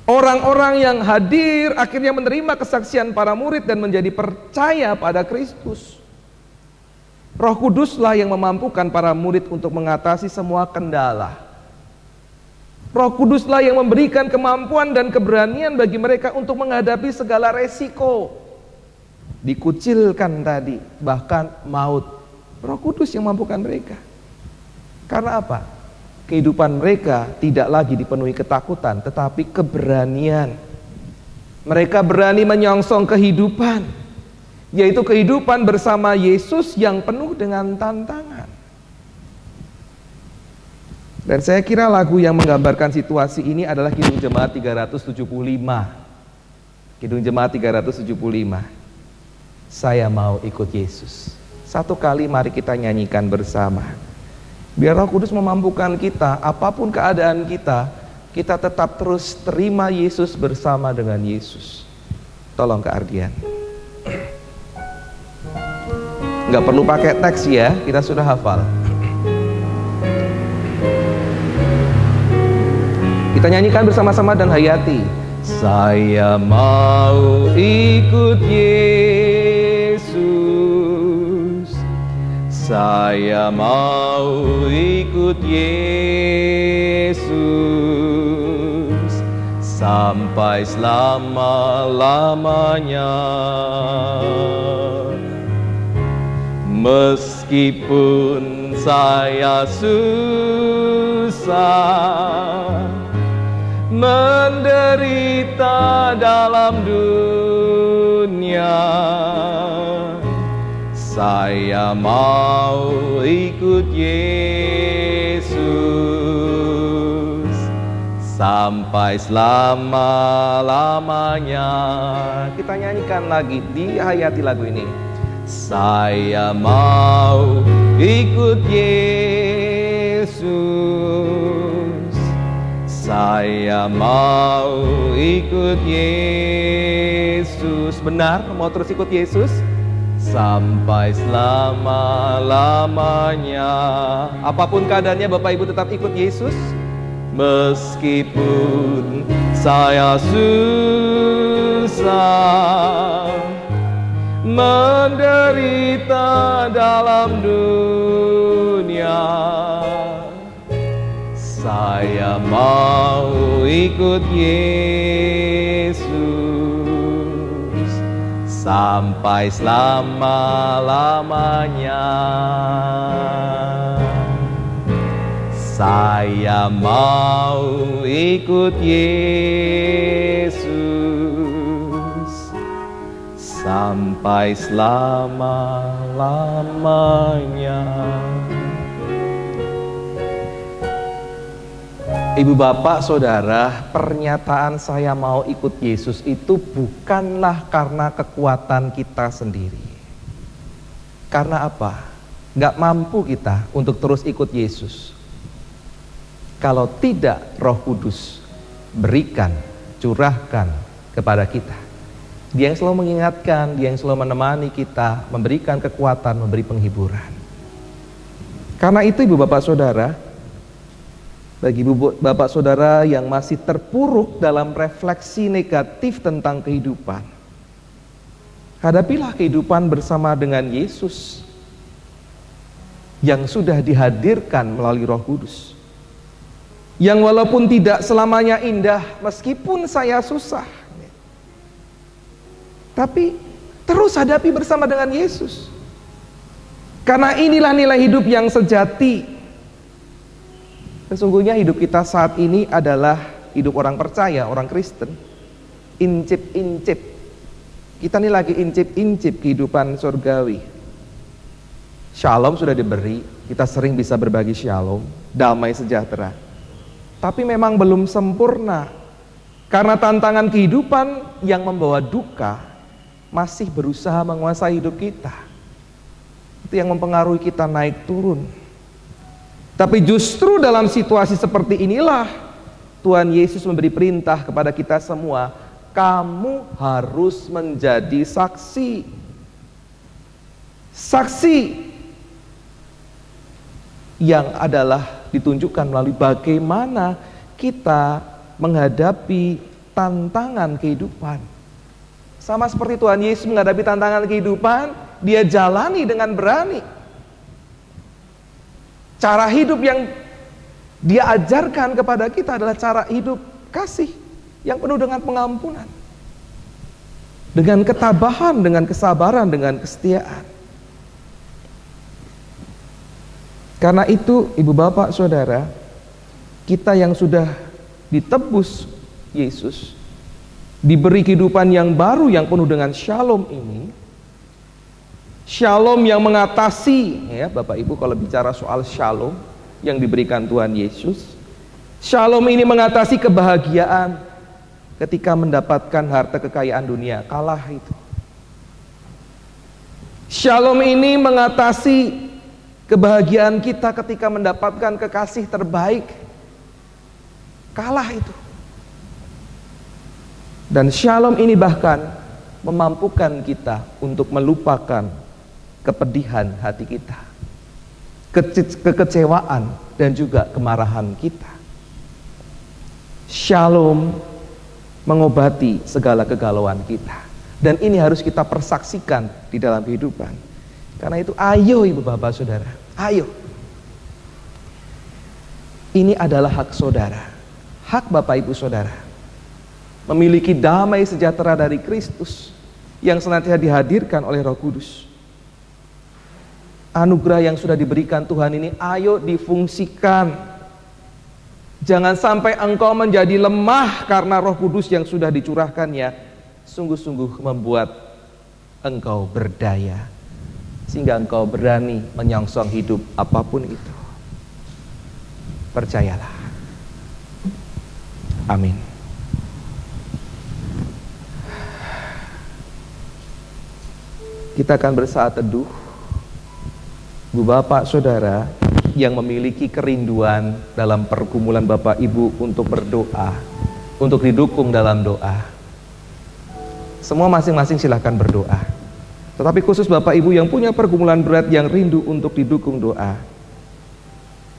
Orang-orang yang hadir akhirnya menerima kesaksian para murid dan menjadi percaya pada Kristus. Roh Kuduslah yang memampukan para murid untuk mengatasi semua kendala. Roh Kuduslah yang memberikan kemampuan dan keberanian bagi mereka untuk menghadapi segala resiko. Dikucilkan tadi, bahkan maut. Roh Kudus yang mampukan mereka. Karena apa? Kehidupan mereka tidak lagi dipenuhi ketakutan, tetapi keberanian. Mereka berani menyongsong kehidupan, yaitu kehidupan bersama Yesus yang penuh dengan tantangan. Dan saya kira lagu yang menggambarkan situasi ini adalah Kidung Jemaat 375. Kidung Jemaat 375. Saya mau ikut Yesus. Satu kali mari kita nyanyikan bersama. Biar Roh Kudus memampukan kita, apapun keadaan kita, kita tetap terus terima Yesus bersama dengan Yesus. Tolong Kak Ardian. Nggak perlu pakai teks ya, kita sudah hafal. Kita nyanyikan bersama-sama dan hayati. Saya mau ikut Yesus, saya mau ikut Yesus sampai selama-lamanya. Meskipun saya susah, menderita dalam dunia, saya mau ikut Yesus sampai selama-lamanya. Kita nyanyikan lagi, dihayati lagu ini. Saya mau ikut Yesus, saya mau ikut Yesus. Benar, mau terus ikut Yesus sampai selama-lamanya. Apapun keadaannya Bapak Ibu tetap ikut Yesus. Meskipun saya susah, menderita dalam dunia, saya mau ikut Yesus sampai selama-lamanya. Saya mau ikut Yesus sampai selama-lamanya. Ibu bapak saudara, pernyataan saya mau ikut Yesus itu bukanlah karena kekuatan kita sendiri. Karena apa? Gak mampu kita untuk terus ikut Yesus kalau tidak Roh Kudus berikan, curahkan kepada kita. Dia yang selalu mengingatkan, dia yang selalu menemani kita, memberikan kekuatan, memberi penghiburan. Karena itu ibu bapak saudara, bagi ibu bapak saudara yang masih terpuruk dalam refleksi negatif tentang kehidupan, hadapilah kehidupan bersama dengan Yesus yang sudah dihadirkan melalui Roh Kudus, yang walaupun tidak selamanya indah, meskipun saya susah, tapi terus hadapi bersama dengan Yesus. Karena inilah nilai hidup yang sejati. Sesungguhnya hidup kita saat ini adalah hidup orang percaya, orang Kristen. Incip-incip. Kita ini lagi incip-incip kehidupan surgawi. Shalom sudah diberi, kita sering bisa berbagi shalom, damai sejahtera. Tapi memang belum sempurna. Karena tantangan kehidupan yang membawa duka masih berusaha menguasai hidup kita. Itu yang mempengaruhi kita naik turun. Tapi justru dalam situasi seperti inilah Tuhan Yesus memberi perintah kepada kita semua, kamu harus menjadi saksi. Saksi yang adalah ditunjukkan melalui bagaimana kita menghadapi tantangan kehidupan. Sama seperti Tuhan Yesus menghadapi tantangan kehidupan, dia jalani dengan berani. Cara hidup yang dia ajarkan kepada kita adalah cara hidup kasih yang penuh dengan pengampunan, dengan ketabahan, dengan kesabaran, dengan kesetiaan. Karena itu, ibu bapak saudara, kita yang sudah ditebus Yesus, diberi kehidupan yang baru yang penuh dengan shalom ini, shalom yang mengatasi, ya Bapak Ibu, kalau bicara soal shalom yang diberikan Tuhan Yesus, shalom ini mengatasi kebahagiaan ketika mendapatkan harta kekayaan dunia, kalah itu. Shalom ini mengatasi kebahagiaan kita ketika mendapatkan kekasih terbaik, kalah itu. Dan shalom ini bahkan memampukan kita untuk melupakan kepedihan hati kita, kekecewaan dan juga kemarahan kita. Shalom mengobati segala kegalauan kita. Dan ini harus kita persaksikan di dalam kehidupan. Karena itu ayo ibu bapak saudara, ayo. Ini adalah hak saudara, hak bapak ibu saudara, memiliki damai sejahtera dari Kristus yang senantiasa dihadirkan oleh Roh Kudus. Anugerah yang sudah diberikan Tuhan ini ayo difungsikan. Jangan sampai engkau menjadi lemah karena Roh Kudus yang sudah dicurahkannya sungguh-sungguh membuat engkau berdaya, sehingga engkau berani menyongsong hidup apapun itu. Percayalah. Amin. Kita akan bersaat teduh. Bu bapak saudara yang memiliki kerinduan dalam pergumulan bapak ibu untuk berdoa, untuk didukung dalam doa, semua masing-masing silahkan berdoa. Tetapi khusus bapak ibu yang punya pergumulan berat yang rindu untuk didukung doa,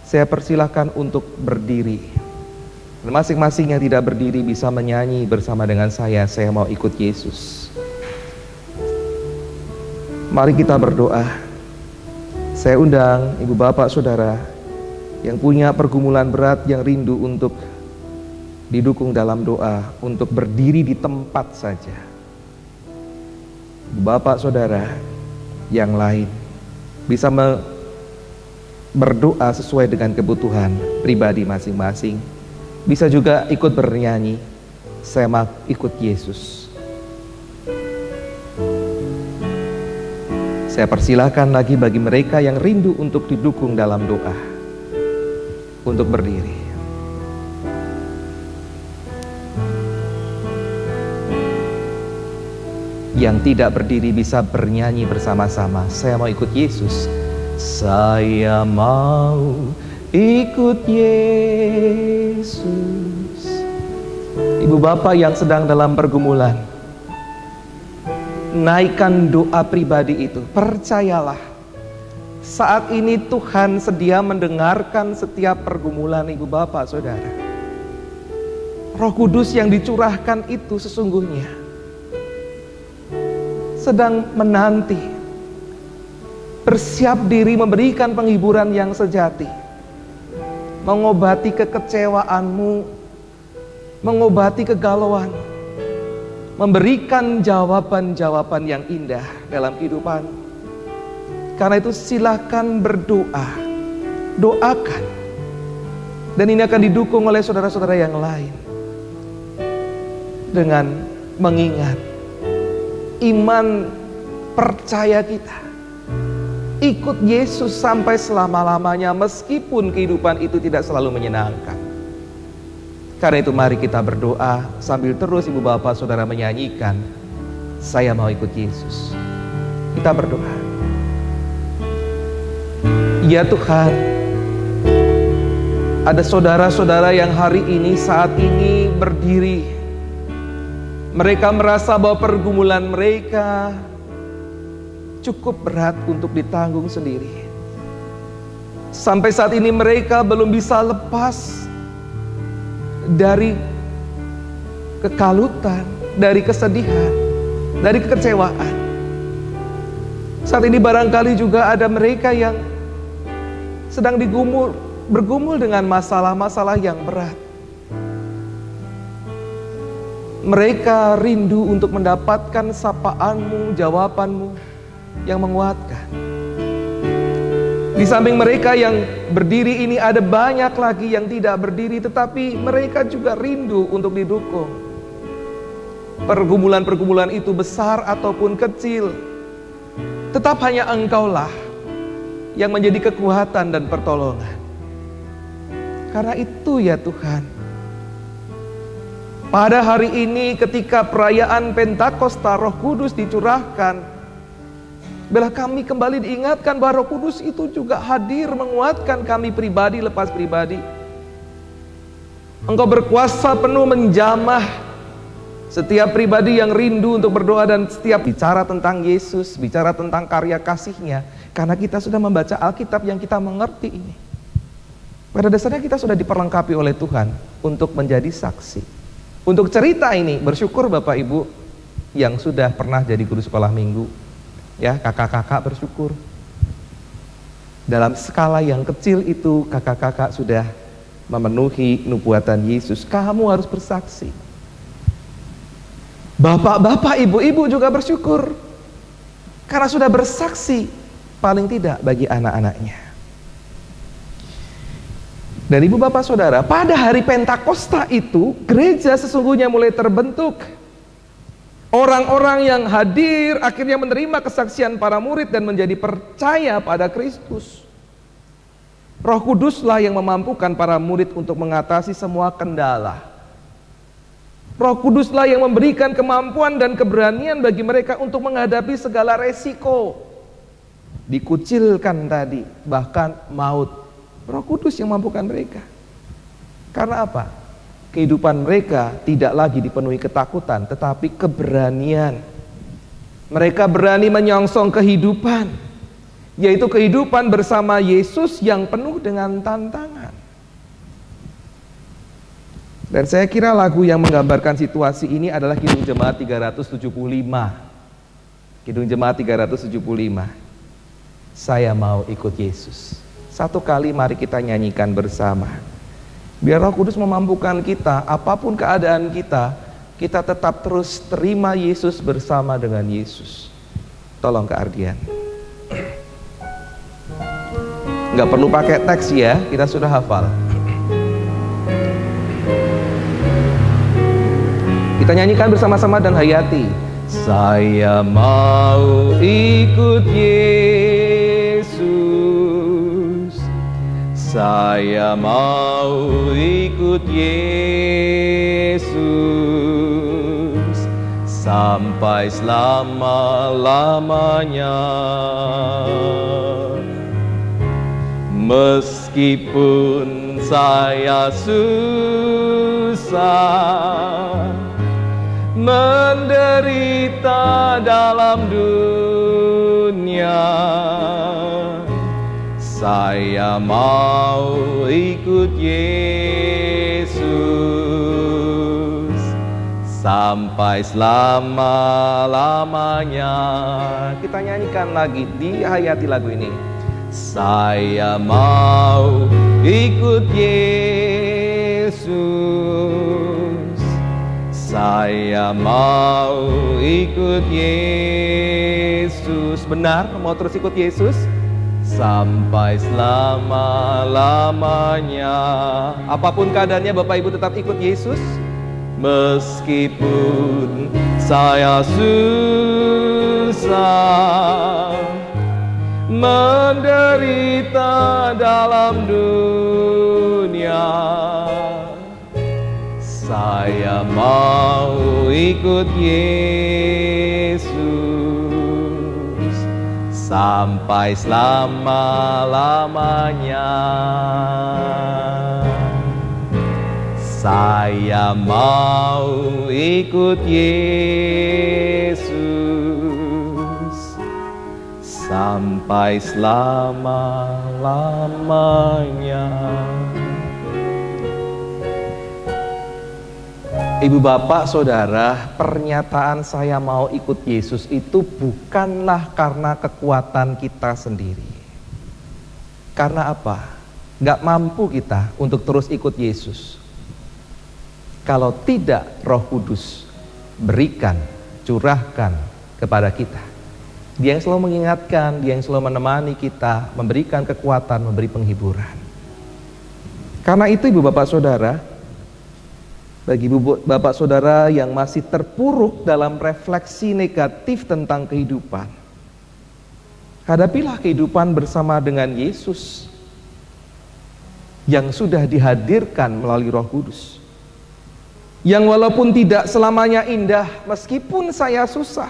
saya persilahkan untuk berdiri. Dan masing-masing yang tidak berdiri bisa menyanyi bersama dengan saya mau ikut Yesus. Mari kita berdoa. Saya undang ibu bapak saudara yang punya pergumulan berat yang rindu untuk didukung dalam doa, untuk berdiri di tempat saja. Bapak saudara yang lain bisa berdoa sesuai dengan kebutuhan pribadi masing-masing. Bisa juga ikut bernyanyi, saya mau ikut Yesus. Saya persilahkan lagi bagi mereka yang rindu untuk didukung dalam doa, untuk berdiri. Yang tidak berdiri bisa bernyanyi bersama-sama. Saya mau ikut Yesus. Saya mau ikut Yesus. Ibu bapak yang sedang dalam pergumulan, naikkan doa pribadi itu. Percayalah, saat ini Tuhan sedia mendengarkan setiap pergumulan ibu bapak saudara. Roh Kudus yang dicurahkan itu sesungguhnya sedang menanti, bersiap diri memberikan penghiburan yang sejati, mengobati kekecewaanmu, mengobati kegalauanmu, memberikan jawaban-jawaban yang indah dalam kehidupan. Karena itu silakan berdoa, doakan. Dan ini akan didukung oleh saudara-saudara yang lain dengan mengingat iman percaya kita. Ikut Yesus sampai selama-lamanya meskipun kehidupan itu tidak selalu menyenangkan. Karena itu mari kita berdoa sambil terus ibu bapak saudara menyanyikan, saya mau ikut Yesus. Kita berdoa. Ya Tuhan, ada saudara-saudara yang hari ini saat ini berdiri. Mereka merasa bahwa pergumulan mereka cukup berat untuk ditanggung sendiri. Sampai saat ini mereka belum bisa lepas dari kekalutan, dari kesedihan, dari kekecewaan. Saat ini barangkali juga ada mereka yang sedang bergumul dengan masalah-masalah yang berat. Mereka rindu untuk mendapatkan sapaan-Mu, jawaban-Mu yang menguatkan. Di samping mereka yang berdiri ini ada banyak lagi yang tidak berdiri, tetapi mereka juga rindu untuk didukung. Pergumulan-pergumulan itu besar ataupun kecil, tetap hanya Engkau-lah yang menjadi kekuatan dan pertolongan. Karena itu ya Tuhan, pada hari ini ketika perayaan Pentakosta Roh Kudus dicurahkan, bila kami kembali diingatkan bahwa Roh Kudus itu juga hadir menguatkan kami pribadi lepas pribadi. Engkau berkuasa penuh menjamah setiap pribadi yang rindu untuk berdoa dan setiap bicara tentang Yesus, bicara tentang karya kasih-Nya. Karena kita sudah membaca Alkitab yang kita mengerti ini. Pada dasarnya kita sudah diperlengkapi oleh Tuhan untuk menjadi saksi. Untuk cerita ini, bersyukur Bapak Ibu yang sudah pernah jadi guru sekolah minggu. Ya, kakak-kakak bersyukur. Dalam skala yang kecil itu kakak-kakak sudah memenuhi nubuatan Yesus. Kamu harus bersaksi. Bapak-bapak, ibu-ibu juga bersyukur karena sudah bersaksi, paling tidak bagi anak-anaknya. Dan ibu bapak saudara, pada hari Pentakosta itu gereja sesungguhnya mulai terbentuk. Orang-orang yang hadir akhirnya menerima kesaksian para murid dan menjadi percaya pada Kristus. Roh Kuduslah yang memampukan para murid untuk mengatasi semua kendala. Roh Kuduslah yang memberikan kemampuan dan keberanian bagi mereka untuk menghadapi segala resiko. Dikucilkan tadi, bahkan maut. Roh Kudus yang mampukan mereka. Karena apa? Kehidupan mereka tidak lagi dipenuhi ketakutan, tetapi keberanian. Mereka berani menyongsong kehidupan, yaitu kehidupan bersama Yesus yang penuh dengan tantangan. Dan saya kira lagu yang menggambarkan situasi ini adalah Kidung Jemaat 375. Kidung Jemaat 375. Saya mau ikut Yesus. Satu kali mari kita nyanyikan bersama. Biar Roh Kudus memampukan kita, apapun keadaan kita, kita tetap terus terima Yesus bersama dengan Yesus. Tolong Kak Ardian. Nggak perlu pakai teks ya, kita sudah hafal. Kita nyanyikan bersama-sama dan hayati. Saya mau ikut Yesus, saya mau ikut Yesus sampai selama-lamanya. Meskipun saya susah, menderita dalam dunia, saya mau ikut Yesus sampai selama-lamanya. Kita nyanyikan lagi, dihayati lagu ini. Saya mau ikut Yesus, saya mau ikut Yesus. Benar, mau terus ikut Yesus sampai selama-lamanya. Apapun keadaannya Bapak Ibu tetap ikut Yesus. Meskipun saya susah, menderita dalam dunia, mau ikut Yesus sampai selama-lamanya. Saya mau ikut Yesus sampai selama-lamanya. Ibu bapak saudara, pernyataan saya mau ikut Yesus itu bukanlah karena kekuatan kita sendiri. Karena apa? Gak mampu kita untuk terus ikut Yesus kalau tidak Roh Kudus berikan, curahkan kepada kita. Dia yang selalu mengingatkan, dia yang selalu menemani kita, memberikan kekuatan, memberi penghiburan. Karena itu ibu bapak saudara, bagi ibu bapak saudara yang masih terpuruk dalam refleksi negatif tentang kehidupan, hadapilah kehidupan bersama dengan Yesus yang sudah dihadirkan melalui Roh Kudus, yang walaupun tidak selamanya indah, meskipun saya susah,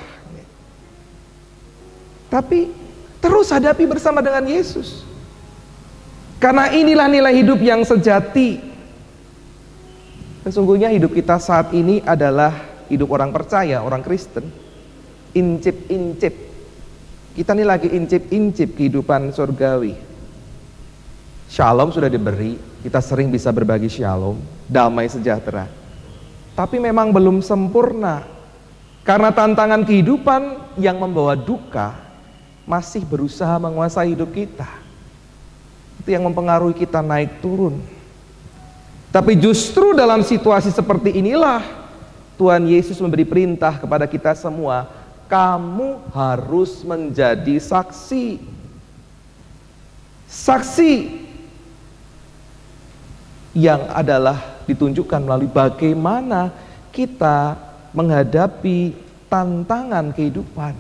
tapi terus hadapi bersama dengan Yesus. Karena inilah nilai hidup yang sejati. Sesungguhnya hidup kita saat ini adalah hidup orang percaya, orang Kristen. Incip-incip. Kita ini lagi incip-incip kehidupan surgawi. Shalom sudah diberi, kita sering bisa berbagi shalom, damai sejahtera. Tapi memang belum sempurna. Karena tantangan kehidupan yang membawa duka masih berusaha menguasai hidup kita. Itu yang mempengaruhi kita naik turun. Tapi justru dalam situasi seperti inilah Tuhan Yesus memberi perintah kepada kita semua, kamu harus menjadi saksi. Saksi yang adalah ditunjukkan melalui bagaimana kita menghadapi tantangan kehidupan.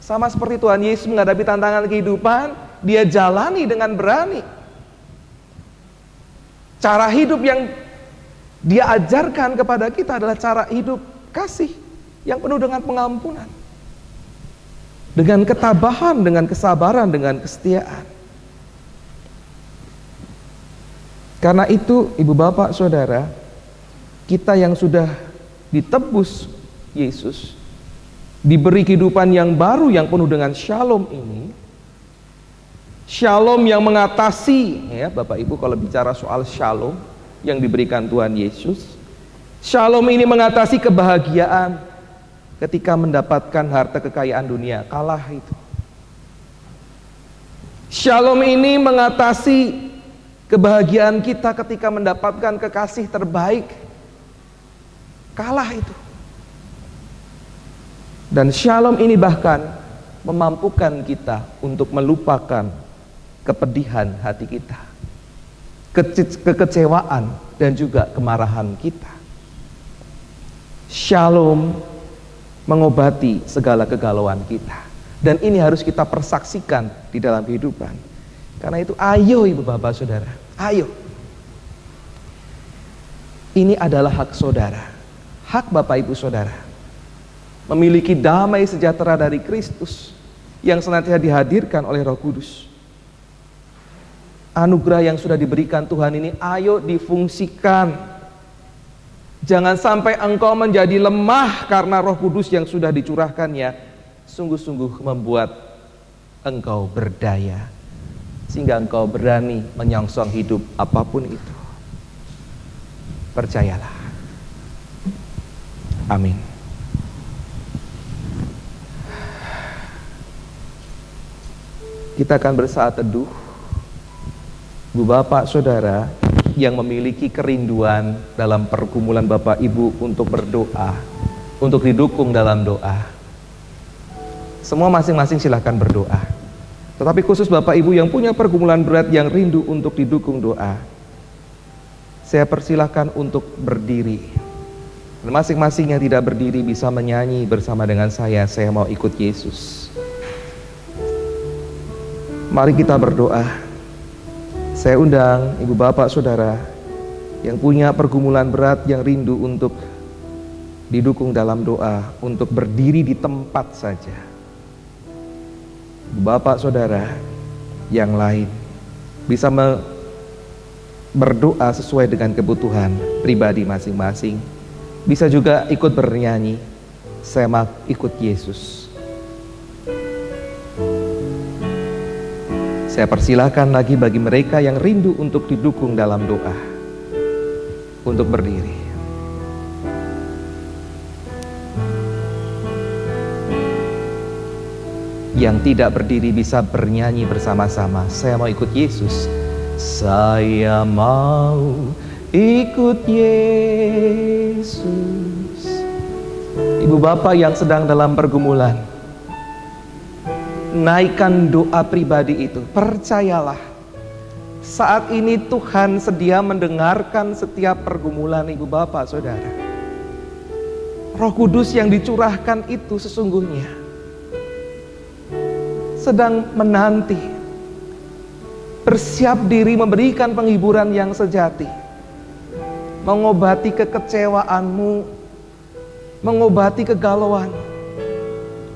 Sama seperti Tuhan Yesus menghadapi tantangan kehidupan, dia jalani dengan berani. Cara hidup yang dia ajarkan kepada kita adalah cara hidup kasih yang penuh dengan pengampunan, dengan ketabahan, dengan kesabaran, dengan kesetiaan. Karena itu ibu bapak saudara, kita yang sudah ditebus Yesus, diberi kehidupan yang baru yang penuh dengan shalom ini, shalom yang mengatasi, ya Bapak Ibu, kalau bicara soal shalom yang diberikan Tuhan Yesus, shalom ini mengatasi kebahagiaan ketika mendapatkan harta kekayaan dunia, kalah itu. Shalom ini mengatasi kebahagiaan kita ketika mendapatkan kekasih terbaik, kalah itu. Dan shalom ini bahkan memampukan kita untuk melupakan kepedihan hati kita, kekecewaan dan juga kemarahan kita. Shalom mengobati segala kegalauan kita, dan ini harus kita persaksikan di dalam kehidupan. Karena itu ayo ibu bapak saudara, ayo. Ini adalah hak saudara, hak bapak ibu saudara, memiliki damai sejahtera dari Kristus yang senantiasa dihadirkan oleh Roh Kudus. Anugerah yang sudah diberikan Tuhan ini ayo difungsikan. Jangan sampai engkau menjadi lemah karena Roh Kudus yang sudah dicurahkannya sungguh-sungguh membuat engkau berdaya, sehingga engkau berani menyongsong hidup apapun itu. Percayalah. Amin. Kita akan bersaat teduh. Bu bapak saudara yang memiliki kerinduan dalam pergumulan bapak ibu untuk berdoa, untuk didukung dalam doa, semua masing-masing silahkan berdoa. Tetapi khusus bapak ibu yang punya pergumulan berat yang rindu untuk didukung doa, saya persilahkan untuk berdiri. Dan masing-masing yang tidak berdiri bisa menyanyi bersama dengan saya mau ikut Yesus. Mari kita berdoa. Saya undang ibu bapak saudara yang punya pergumulan berat yang rindu untuk didukung dalam doa untuk berdiri di tempat saja. Bapak saudara yang lain bisa berdoa sesuai dengan kebutuhan pribadi masing-masing. Bisa juga ikut bernyanyi, saya mau ikut Yesus. Saya persilahkan lagi bagi mereka yang rindu untuk didukung dalam doa, untuk berdiri. Yang tidak berdiri bisa bernyanyi bersama-sama. Saya mau ikut Yesus. Saya mau ikut Yesus. Ibu bapak yang sedang dalam pergumulan, naikkan doa pribadi itu. Percayalah, saat ini Tuhan sedia mendengarkan setiap pergumulan ibu bapak saudara. Roh Kudus yang dicurahkan itu sesungguhnya sedang menanti, bersiap diri memberikan penghiburan yang sejati, mengobati kekecewaanmu, mengobati kegalauan,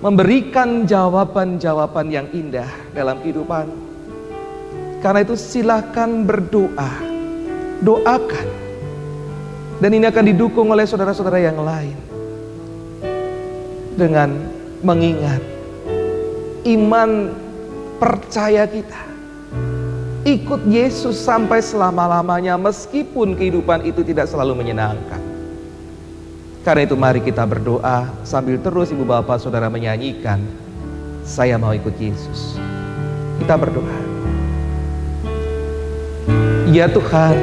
memberikan jawaban-jawaban yang indah dalam kehidupan. Karena itu silakan berdoa, doakan, dan ini akan didukung oleh saudara-saudara yang lain dengan mengingat iman percaya kita ikut Yesus sampai selama-lamanya, meskipun kehidupan itu tidak selalu menyenangkan. Karena itu mari kita berdoa sambil terus ibu bapak saudara menyanyikan, saya mau ikut Yesus. Kita berdoa. Ya Tuhan,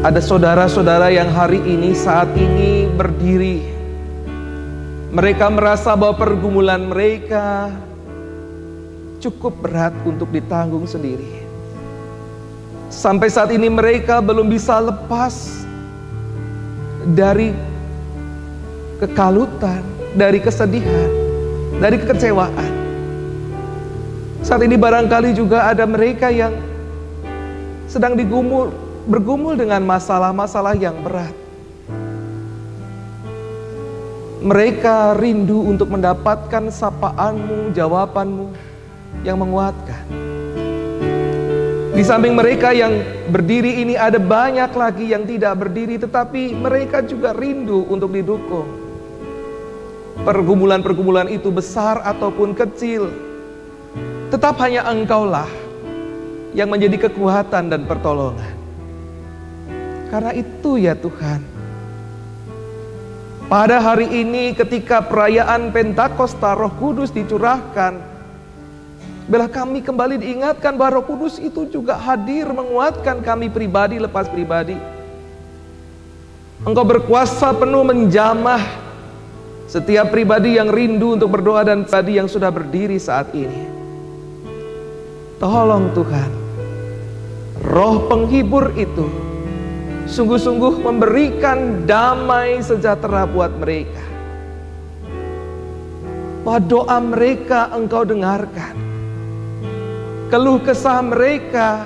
ada saudara-saudara yang hari ini saat ini berdiri. Mereka merasa bahwa pergumulan mereka cukup berat untuk ditanggung sendiri. Sampai saat ini mereka belum bisa lepas dari kekalutan, dari kesedihan, dari kekecewaan. Saat ini barangkali juga ada mereka yang sedang bergumul dengan masalah-masalah yang berat. Mereka rindu untuk mendapatkan sapaanmu, jawabanmu yang menguatkan. Di samping mereka yang berdiri ini ada banyak lagi yang tidak berdiri, tetapi mereka juga rindu untuk didukung. Pergumulan-pergumulan itu besar ataupun kecil, tetap hanya Engkaulah yang menjadi kekuatan dan pertolongan. Karena itu ya Tuhan, pada hari ini ketika perayaan Pentakosta Roh Kudus dicurahkan, bila kami kembali diingatkan bahwa Roh Kudus itu juga hadir menguatkan kami pribadi lepas pribadi. Engkau berkuasa penuh menjamah setiap pribadi yang rindu untuk berdoa dan pribadi yang sudah berdiri saat ini. Tolong Tuhan, Roh penghibur itu sungguh-sungguh memberikan damai sejahtera buat mereka. Bahwa doa mereka Engkau dengarkan, keluh kesah mereka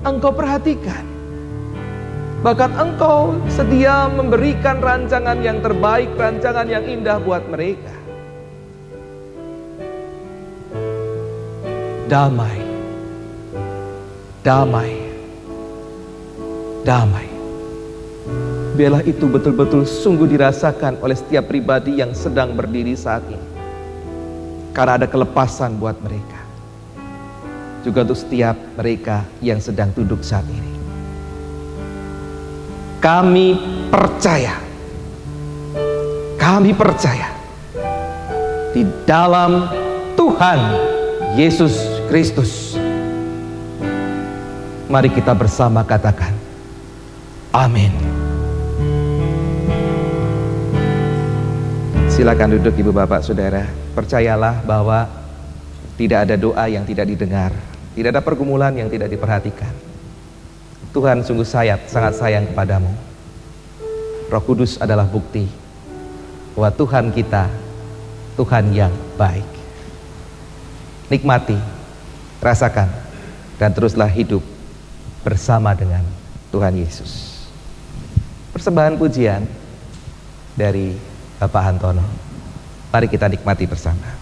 Engkau perhatikan. Bahkan Engkau sedia memberikan rancangan yang terbaik, rancangan yang indah buat mereka. Damai, damai, damai. Biarlah itu betul-betul sungguh dirasakan oleh setiap pribadi yang sedang berdiri saat ini. Karena ada kelepasan buat mereka. Juga untuk setiap mereka yang sedang duduk saat ini. Kami percaya di dalam Tuhan Yesus Kristus. Mari kita bersama katakan, amin. Silakan duduk ibu bapak saudara. Percayalah bahwa tidak ada doa yang tidak didengar, tidak ada pergumulan yang tidak diperhatikan. Tuhan sungguh sangat sayang kepadamu. Roh Kudus adalah bukti bahwa Tuhan kita, Tuhan yang baik. Nikmati, rasakan, dan teruslah hidup bersama dengan Tuhan Yesus. Persembahan pujian dari Bapak Hantono. Mari kita nikmati bersama.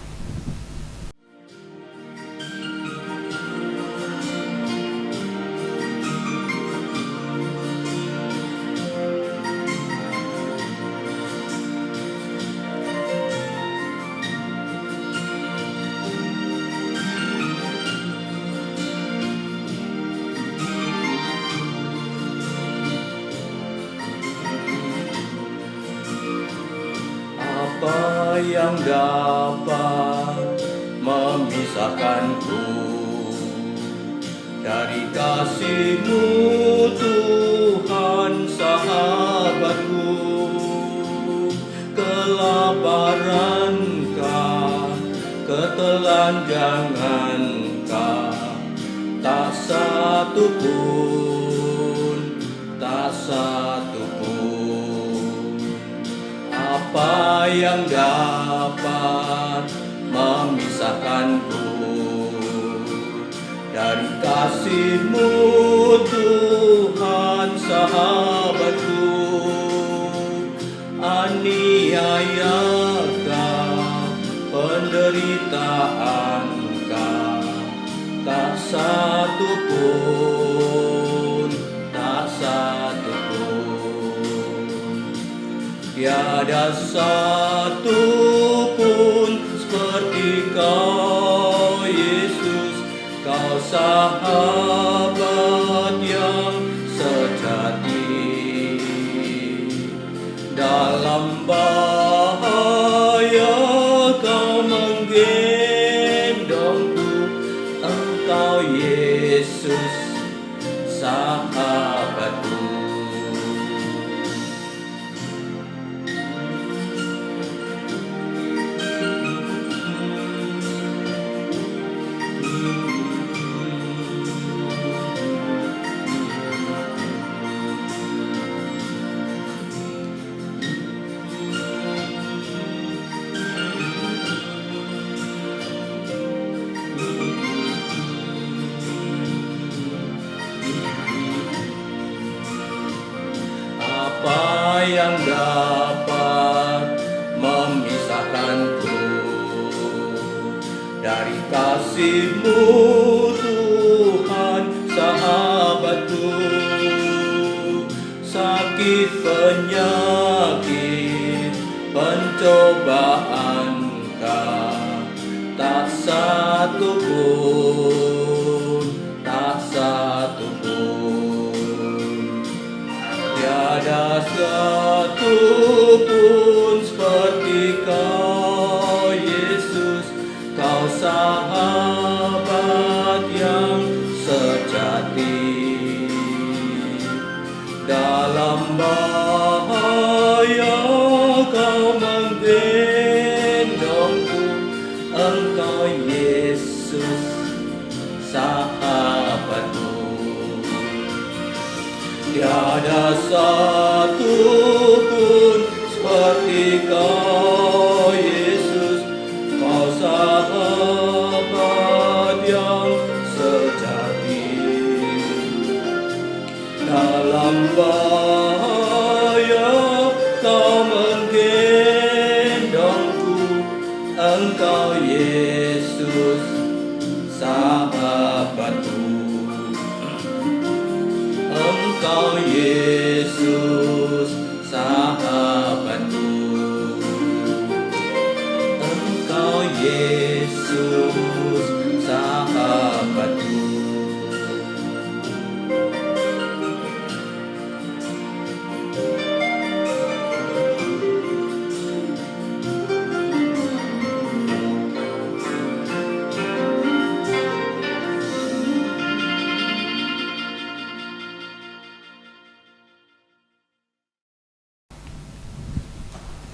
Apa yang dapat memisahkanku dari kasih-Mu, Tuhan sahabatku? Kelaparankah, ketelanjangankah, tak satu pun, tak satu pun. Apa yang dapat memisahkanku dari kasih-Mu, Tuhan sahabatku? Aniayakah, penderitaankah, tak satu pun, tak satu pun. Tiada satu pun seperti Kau, Yesus, Kau sahabat yang sejati. Dalam bahaya Kau menggendongku, Engkau Yesus sahabatku. Apa yang dapat memisahkanku dari kasih-Mu, Tuhan sahabatku? Sakit, penyakit, pencobaankah, tak satu pun, tak satu pun. Tiada satu pun seperti Kau, Yesus, Kau sahabat yang sejati. Dalam bahaya Kau menggendongku, Engkau Yesus sahabatku. Tiada satu pun seperti Kau, Yesus, Kau sahabat yang sejati. Dalam bahaya Kau menggendongku, Engkau Yesus sahabatku. Engkau Yesus sahabatku. Engkau Yesus sahabatku.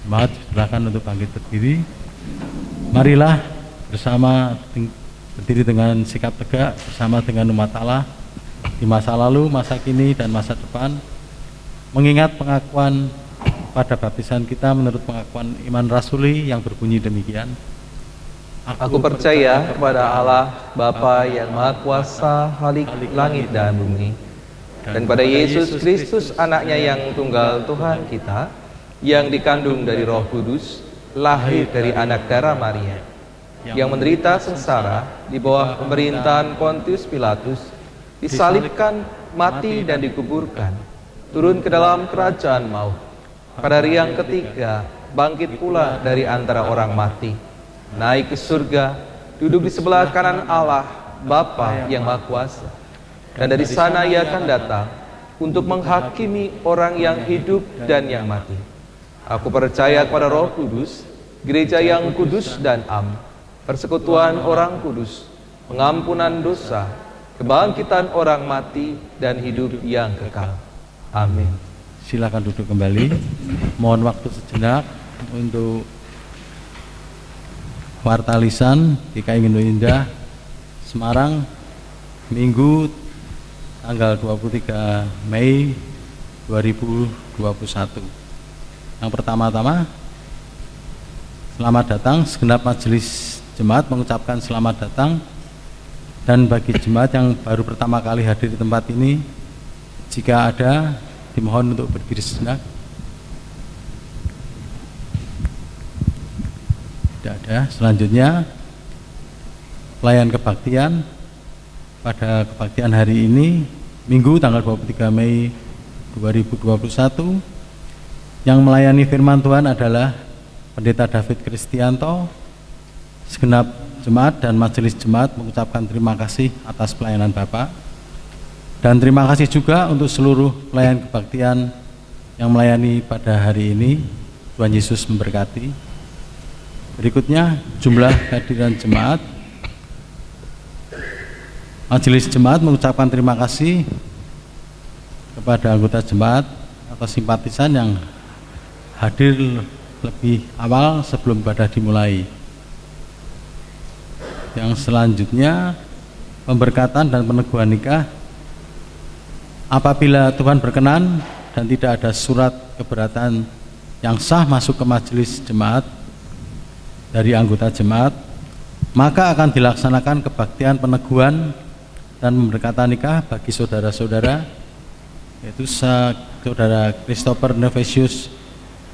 Jemaat, silakan untuk bangkit berdiri. Marilah bersama berdiri dengan sikap tegak bersama dengan umat Allah di masa lalu, masa kini, dan masa depan, mengingat pengakuan pada baptisan kita menurut pengakuan iman rasuli yang berbunyi demikian. Aku percaya kepada Allah Bapa yang Maha Kuasa, Khalik langit dan bumi, dan pada Yesus Kristus anaknya yang tunggal Tuhan kita, yang dikandung dari Roh Kudus, lahir dari anak darah Maria, yang menderita sengsara di bawah pemerintahan Pontius Pilatus, disalibkan, mati dan dikuburkan, turun ke dalam kerajaan maut. Pada hari yang ketiga, bangkit pula dari antara orang mati, naik ke surga, duduk di sebelah kanan Allah, Bapa yang Maha Kuasa. Dan dari sana Ia akan datang untuk menghakimi orang yang hidup dan yang mati. Aku percaya kepada Roh Kudus, gereja yang kudus dan am, persekutuan orang kudus, pengampunan dosa, kebangkitan orang mati, dan hidup yang kekal. Amin. Silakan duduk kembali. Mohon waktu sejenak untuk warta lisan GKI Ngeno Indah Semarang, Minggu tanggal 23 Mei 2021. Yang pertama-tama, selamat datang. Segenap majelis jemaat mengucapkan selamat datang. Dan bagi jemaat yang baru pertama kali hadir di tempat ini, jika ada, dimohon untuk berdiri sejenak. Tidak ada. Selanjutnya, pelayan kebaktian pada kebaktian hari ini, Minggu tanggal 23 Mei 2021. Yang melayani firman Tuhan adalah Pendeta David Kristianto. Segenap jemaat dan majelis jemaat mengucapkan terima kasih atas pelayanan Bapak. Dan terima kasih juga untuk seluruh pelayan kebaktian yang melayani pada hari ini. Tuhan Yesus memberkati. Berikutnya jumlah kehadiran jemaat. Majelis jemaat mengucapkan terima kasih kepada anggota jemaat atau simpatisan yang hadir lebih awal sebelum ibadah dimulai. Yang selanjutnya, pemberkatan dan peneguhan nikah. Apabila Tuhan berkenan dan tidak ada surat keberatan yang sah masuk ke majelis jemaat dari anggota jemaat, maka akan dilaksanakan kebaktian peneguhan dan pemberkatan nikah bagi saudara-saudara, yaitu saudara Christopher Nevesius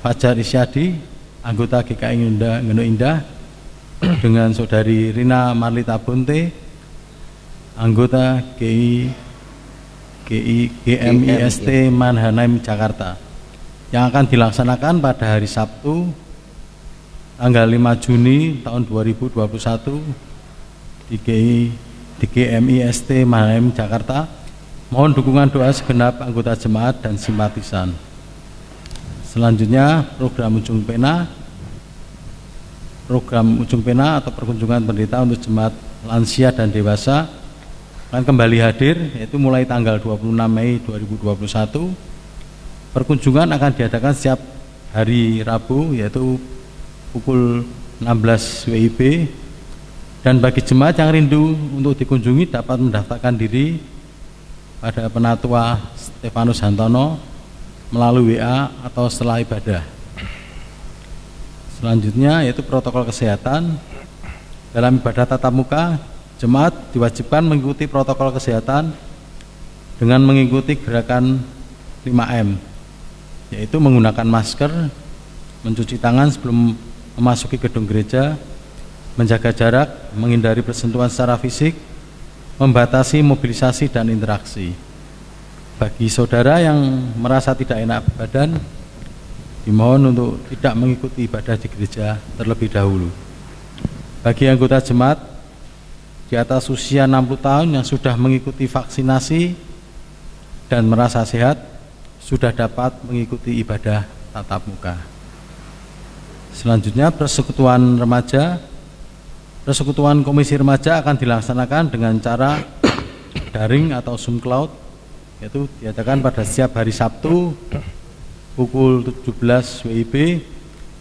Fajar Isyadi, anggota GKI Ngeno Indah, dengan saudari Rina Marlita Bonte, anggota GMIST Mannheim Jakarta, yang akan dilaksanakan pada hari Sabtu tanggal 5 Juni tahun 2021 di GMIST Mannheim Jakarta. Mohon dukungan doa segenap anggota jemaat dan simpatisan. Selanjutnya, program ujung pena atau perkunjungan pendeta untuk jemaat lansia dan dewasa akan kembali hadir, yaitu mulai tanggal 26 Mei 2021. Perkunjungan akan diadakan setiap hari Rabu, yaitu pukul 16 WIB. Dan bagi jemaat yang rindu untuk dikunjungi dapat mendaftarkan diri pada Penatua Stefanus Hantono melalui WA atau setelah ibadah. Selanjutnya yaitu protokol kesehatan. Dalam ibadah tatap muka, jemaat diwajibkan mengikuti protokol kesehatan dengan mengikuti gerakan 5M, yaitu menggunakan masker, mencuci tangan sebelum memasuki gedung gereja, menjaga jarak, menghindari bersentuhan secara fisik, membatasi mobilisasi dan interaksi. Bagi saudara yang merasa tidak enak badan, dimohon untuk tidak mengikuti ibadah di gereja terlebih dahulu. Bagi anggota jemaat di atas usia 60 tahun yang sudah mengikuti vaksinasi dan merasa sehat, sudah dapat mengikuti ibadah tatap muka. Selanjutnya, persekutuan remaja. Persekutuan Komisi Remaja akan dilaksanakan dengan cara daring atau Zoom Cloud, yaitu diadakan pada setiap hari Sabtu pukul 17 WIB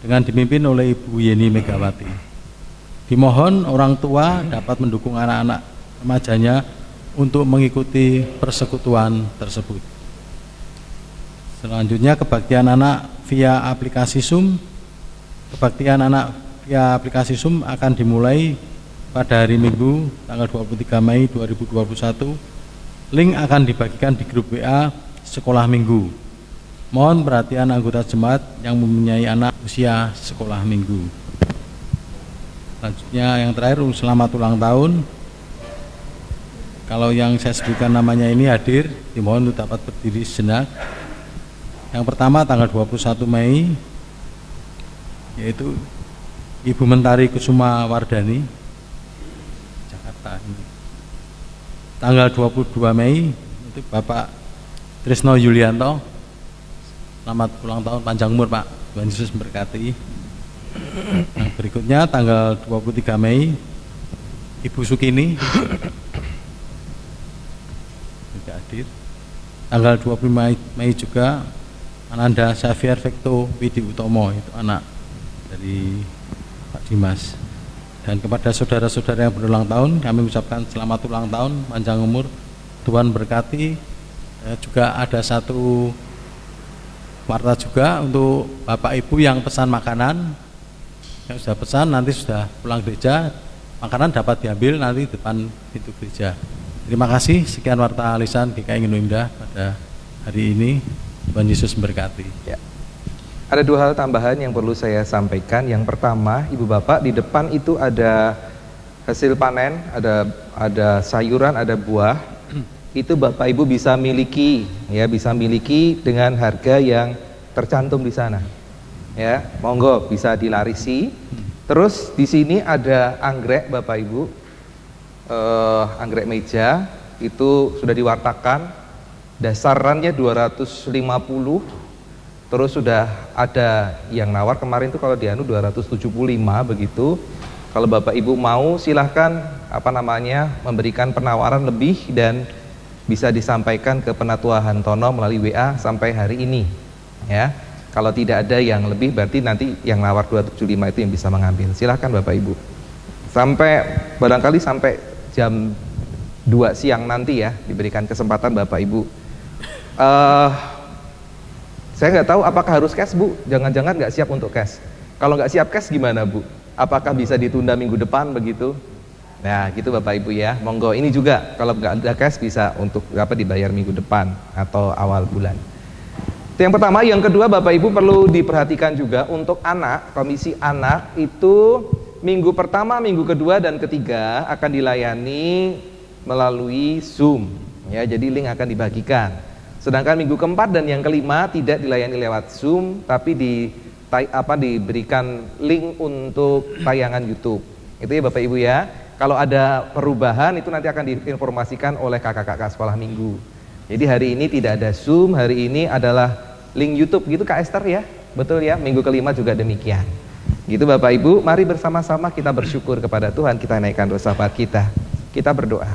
dengan dipimpin oleh Ibu Yeni Megawati. Dimohon orang tua dapat mendukung anak-anak remajanya untuk mengikuti persekutuan tersebut. Selanjutnya, kebaktian anak via aplikasi Zoom. Kebaktian anak via aplikasi Zoom akan dimulai pada hari Minggu tanggal 23 Mei 2021. Link akan dibagikan di grup WA Sekolah Minggu. Mohon perhatian anggota jemaat yang mempunyai anak usia sekolah minggu. Selanjutnya yang terakhir, selamat ulang tahun. Kalau yang saya sebutkan namanya ini hadir, dimohon untuk dapat berdiri sejenak. Yang pertama tanggal 21 Mei, yaitu Ibu Mentari Kusuma Wardani, Jakarta ini. Tanggal 22 Mei, itu Bapak Trisno Yulianto. Selamat ulang tahun, panjang umur Pak, Tuhan Yesus memberkati. Yang berikutnya tanggal 23 Mei, Ibu Sukini juga hadir. Tanggal 25 Mei juga Ananda Xavier Vecto Widi Utomo, itu anak dari Pak Dimas. Dan kepada saudara-saudara yang berulang tahun, kami ucapkan selamat ulang tahun, panjang umur, Tuhan berkati. Juga ada satu warta juga untuk Bapak Ibu yang pesan makanan, yang sudah pesan nanti sudah pulang gereja, makanan dapat diambil nanti depan pintu gereja. Terima kasih, sekian warta lisan GKI Ngendi Indah pada hari ini. Tuhan Yesus memberkati. Ya. Ada dua hal tambahan yang perlu saya sampaikan. Yang pertama, Ibu Bapak, di depan itu ada hasil panen, ada sayuran, ada buah. Itu Bapak Ibu bisa miliki, ya, bisa miliki dengan harga yang tercantum di sana. Ya, monggo bisa dilarisi. Terus di sini ada anggrek Bapak Ibu, anggrek meja itu sudah diwartakan, dasarannya 250. Terus sudah ada yang nawar kemarin tuh kalau di anu 275 begitu. Kalau Bapak Ibu mau silahkan memberikan penawaran lebih dan bisa disampaikan ke Penatua Hantono melalui WA sampai hari ini. Ya. Kalau tidak ada yang lebih berarti nanti yang nawar 275 itu yang bisa mengambil. Silahkan Bapak Ibu. Barangkali sampai jam 2 siang nanti ya diberikan kesempatan Bapak Ibu. Saya nggak tahu apakah harus cash Bu, jangan-jangan nggak siap untuk cash. Kalau nggak siap cash gimana Bu? Apakah bisa ditunda minggu depan begitu? Nah gitu Bapak Ibu ya, monggo. Ini juga kalau nggak ada cash bisa untuk dibayar minggu depan atau awal bulan. Itu yang pertama. Yang kedua Bapak Ibu perlu diperhatikan juga untuk anak, komisi anak itu minggu pertama, minggu kedua dan ketiga akan dilayani melalui Zoom. Ya, jadi link akan dibagikan. Sedangkan minggu keempat dan yang kelima tidak dilayani lewat Zoom, tapi diberikan link untuk tayangan YouTube. Itu ya Bapak Ibu ya. Kalau ada perubahan itu nanti akan diinformasikan oleh kakak-kakak sekolah minggu. Jadi hari ini tidak ada Zoom, hari ini adalah link YouTube gitu Kak Esther ya. Betul ya, minggu kelima juga demikian. Gitu Bapak Ibu, mari bersama-sama kita bersyukur kepada Tuhan, kita naikkan doa sahabat kita. Kita berdoa.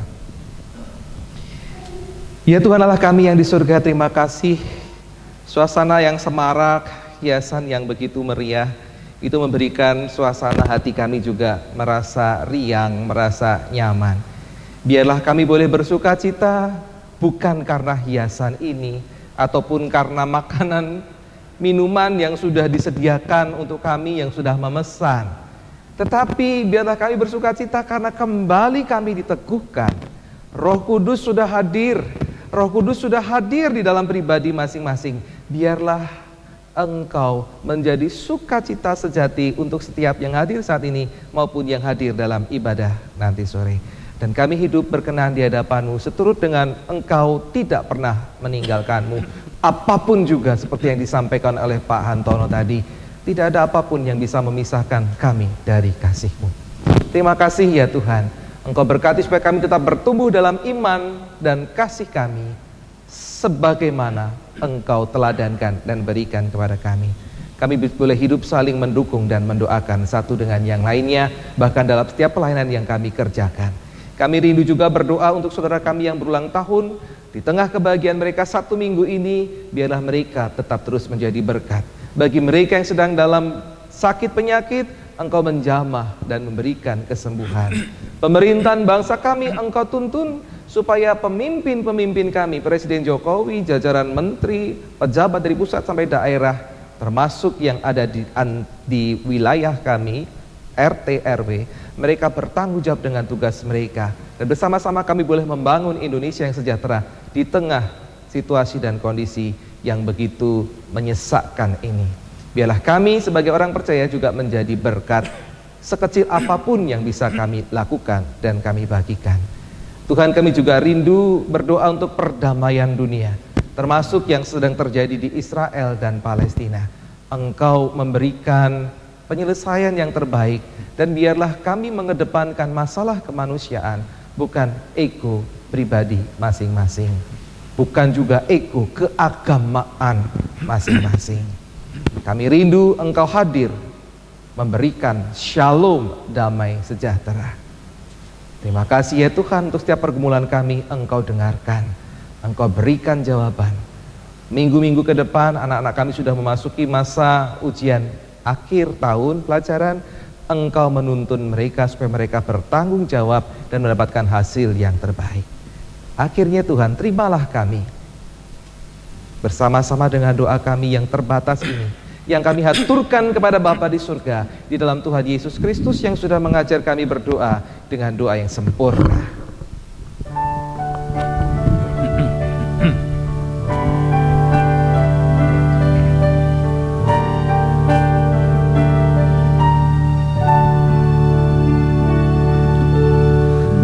Ya Tuhan Allah kami yang di surga, terima kasih suasana yang semarak, hiasan yang begitu meriah, itu memberikan suasana hati kami juga merasa riang, merasa nyaman. Biarlah kami boleh bersuka cita bukan karena hiasan ini ataupun karena makanan, minuman yang sudah disediakan untuk kami yang sudah memesan, tetapi biarlah kami bersuka cita karena kembali kami diteguhkan. Roh Kudus sudah hadir. Roh Kudus sudah hadir di dalam pribadi masing-masing. Biarlah Engkau menjadi sukacita sejati untuk setiap yang hadir saat ini maupun yang hadir dalam ibadah nanti sore. Dan kami hidup berkenan di hadapan-Mu seturut dengan Engkau tidak pernah meninggalkan-Mu. Apapun juga seperti yang disampaikan oleh Pak Hantono tadi, tidak ada apapun yang bisa memisahkan kami dari kasih-Mu. Terima kasih ya Tuhan. Engkau berkati supaya kami tetap bertumbuh dalam iman dan kasih kami sebagaimana Engkau teladankan dan berikan kepada kami. Kami boleh hidup saling mendukung dan mendoakan satu dengan yang lainnya, bahkan dalam setiap pelayanan yang kami kerjakan. Kami rindu juga berdoa untuk saudara kami yang berulang tahun. Di tengah kebahagiaan mereka satu minggu ini, biarlah mereka tetap terus menjadi berkat. Bagi mereka yang sedang dalam sakit penyakit, Engkau menjamah dan memberikan kesembuhan. Pemerintahan bangsa kami Engkau tuntun supaya pemimpin-pemimpin kami, Presiden Jokowi, jajaran menteri, pejabat dari pusat sampai daerah, termasuk yang ada di wilayah kami, RT, RW, mereka bertanggung jawab dengan tugas mereka. Dan bersama-sama kami boleh membangun Indonesia yang sejahtera di tengah situasi dan kondisi yang begitu menyesakkan ini. Biarlah kami sebagai orang percaya juga menjadi berkat sekecil apapun yang bisa kami lakukan dan kami bagikan. Tuhan, kami juga rindu berdoa untuk perdamaian dunia, termasuk yang sedang terjadi di Israel dan Palestina. Engkau memberikan penyelesaian yang terbaik, dan biarlah kami mengedepankan masalah kemanusiaan, bukan ego pribadi masing-masing, bukan juga ego keagamaan masing-masing. Kami rindu Engkau hadir memberikan shalom, damai sejahtera. Terima kasih ya Tuhan, untuk setiap pergumulan kami Engkau dengarkan, Engkau berikan jawaban. Minggu-minggu ke depan anak-anak kami sudah memasuki masa ujian akhir tahun pelajaran. Engkau menuntun mereka supaya mereka bertanggung jawab dan mendapatkan hasil yang terbaik. Akhirnya Tuhan, terimalah kami bersama-sama dengan doa kami yang terbatas ini, yang kami haturkan kepada Bapa di surga, di dalam Tuhan Yesus Kristus yang sudah mengajar kami berdoa dengan doa yang sempurna.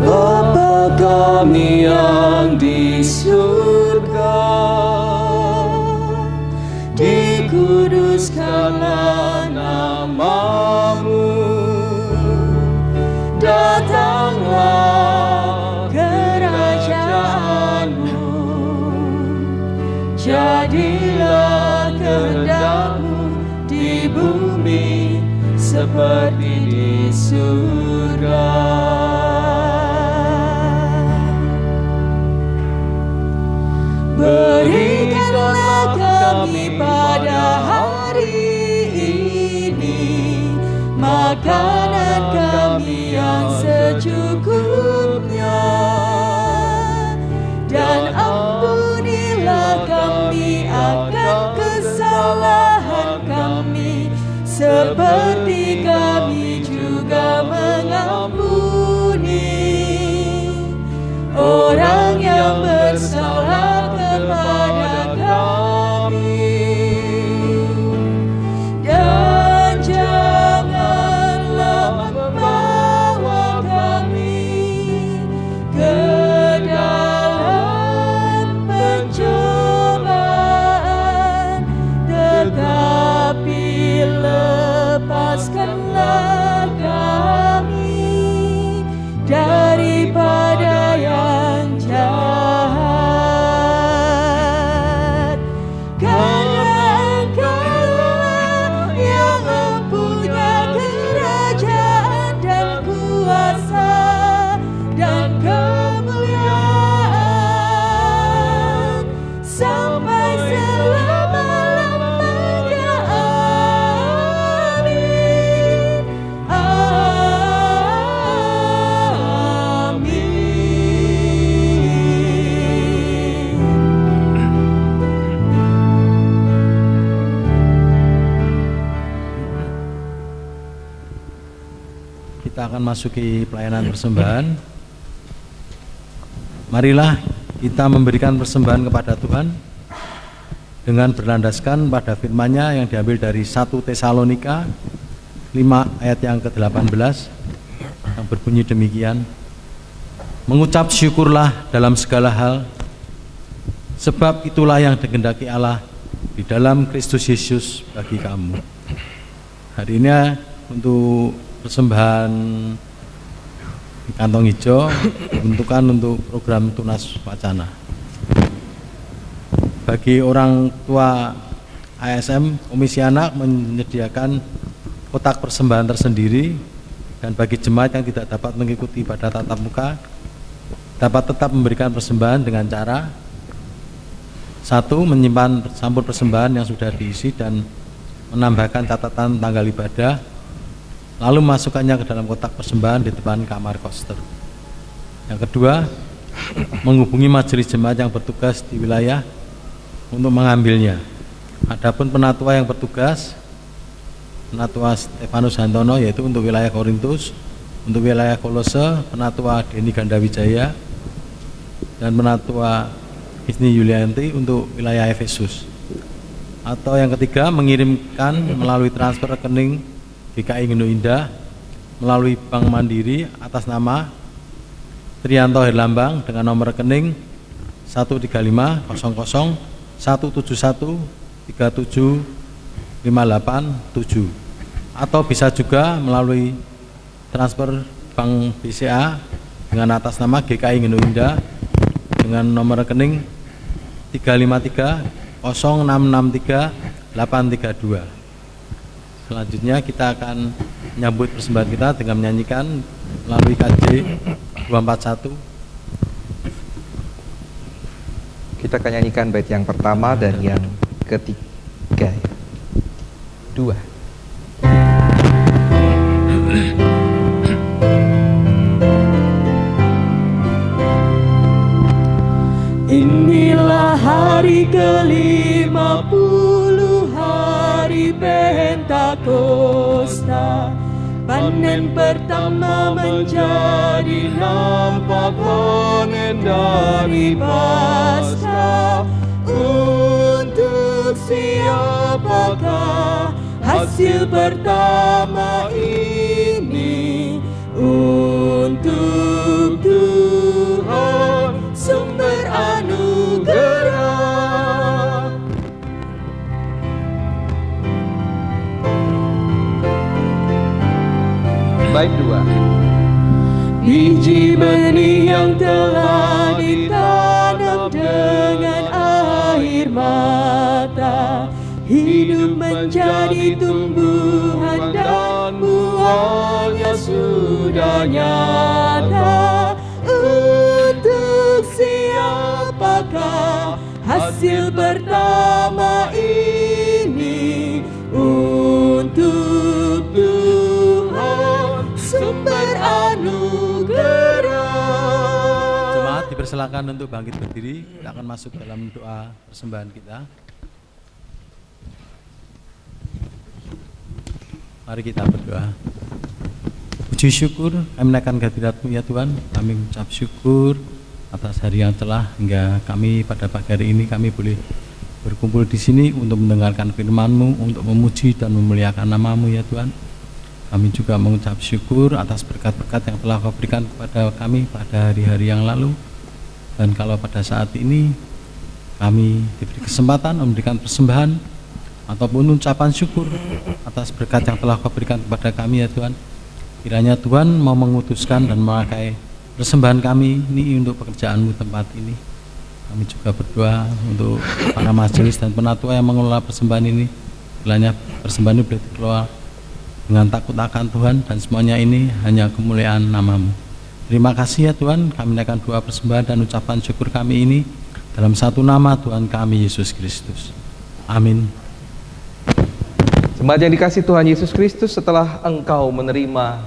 Bapa kami yang di surga, dikuduskanlah nama-Mu, datanglah kerajaan-Mu, jadilah kehendak-Mu di bumi seperti di surga. Berikanlah kami pada hari ini makanan kami yang secukupnya, dan ampunilah kami akan kesalahan kami, seperti kami juga mengampuni orang yang bersalah kepada kami, dan janganlah membawa kami ke dalam pencobaan, tetapi lepaskanlah kami daripada yang jahat. Kita akan masuki pelayanan persembahan. Marilah kita memberikan persembahan kepada Tuhan dengan berlandaskan pada firman-Nya yang diambil dari 1 Tesalonika 5 ayat yang ke-18 yang berbunyi demikian. Mengucap syukurlah dalam segala hal, sebab itulah yang dikehendaki Allah di dalam Kristus Yesus bagi kamu. Hari ini untuk persembahan di kantong hijau dibentukkan untuk program Tunas Wacana. Bagi orang tua ASM, Komisi Anak menyediakan kotak persembahan tersendiri, dan bagi jemaat yang tidak dapat mengikuti pada tatap muka dapat tetap memberikan persembahan dengan cara: 1. Menyimpan sampul persembahan yang sudah diisi dan menambahkan catatan tanggal ibadah, lalu masukkannya ke dalam kotak persembahan di depan kamar koster. Yang kedua, menghubungi majelis jemaat yang bertugas di wilayah untuk mengambilnya. Adapun penatua yang bertugas, Penatua Stefanus Hantono, yaitu untuk wilayah Korintus, untuk wilayah Kolose, Penatua Denny Gandawijaya, dan Penatua Isni Yulianti untuk wilayah Efesus. Atau yang ketiga, mengirimkan melalui transfer rekening GKI Ngendi Indah melalui Bank Mandiri atas nama Trianto Herlambang dengan nomor rekening 1350017375887, atau bisa juga melalui transfer Bank BCA dengan atas nama GKI Ngendi Indah dengan nomor rekening 3530663 Selanjutnya kita akan menyambut persembahan kita dengan menyanyikan melalui KJ 241. Kita akan nyanyikan bait yang pertama dan yang ketiga. 2. Inilah hari ke-50, hari Pentakosta. Panen pertama menjadi nampak panen dari Paskah. Untuk siapakah hasil pertama ini? Untuk Tuhan sumber anugerah. Bait 2. Biji benih yang telah ditanam dengan air mata, hidup menjadi tumbuhan dan buahnya sudah nyata. Untuk siapakah hasil pertama ini? Untuk Tuhan sumber anugerah. Jemaat dipersilakan untuk bangkit berdiri. Kita akan masuk dalam doa persembahan kita. Mari kita berdoa. Puji syukur kami menaikkan kehadirat-Mu ya Tuhan. Kami mengucap syukur atas hari yang telah hingga kami pada pagi hari ini kami boleh berkumpul di sini untuk mendengarkan firman-Mu, untuk memuji dan memuliakan nama-Mu ya Tuhan. Kami juga mengucap syukur atas berkat-berkat yang telah Kau berikan kepada kami pada hari-hari yang lalu. Dan kalau pada saat ini kami diberi kesempatan memberikan persembahan ataupun ucapan syukur atas berkat yang telah Kau berikan kepada kami ya Tuhan, kiranya Tuhan mau mengutuskan dan memakai persembahan kami ini untuk pekerjaan-Mu tempat ini. Kami juga berdoa untuk para majelis dan penatua yang mengelola persembahan ini, kiranya persembahan ini boleh dikelola dengan takut akan Tuhan dan semuanya ini hanya kemuliaan nama-Mu. Terima kasih ya Tuhan, kami naikkan doa persembahan dan ucapan syukur kami ini dalam satu nama Tuhan kami Yesus Kristus. Amin. Jemaat yang dikasihi Tuhan Yesus Kristus, setelah engkau menerima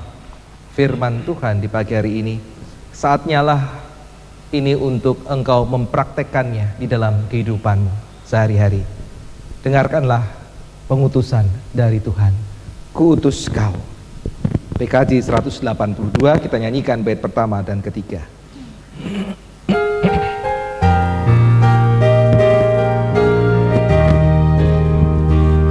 firman Tuhan di pagi hari ini, saatnya lah ini untuk engkau mempraktekkannya di dalam kehidupanmu sehari-hari. Dengarkanlah pengutusan dari Tuhan. Kuutus kau. PKJ 182, kita nyanyikan bait pertama dan ketiga.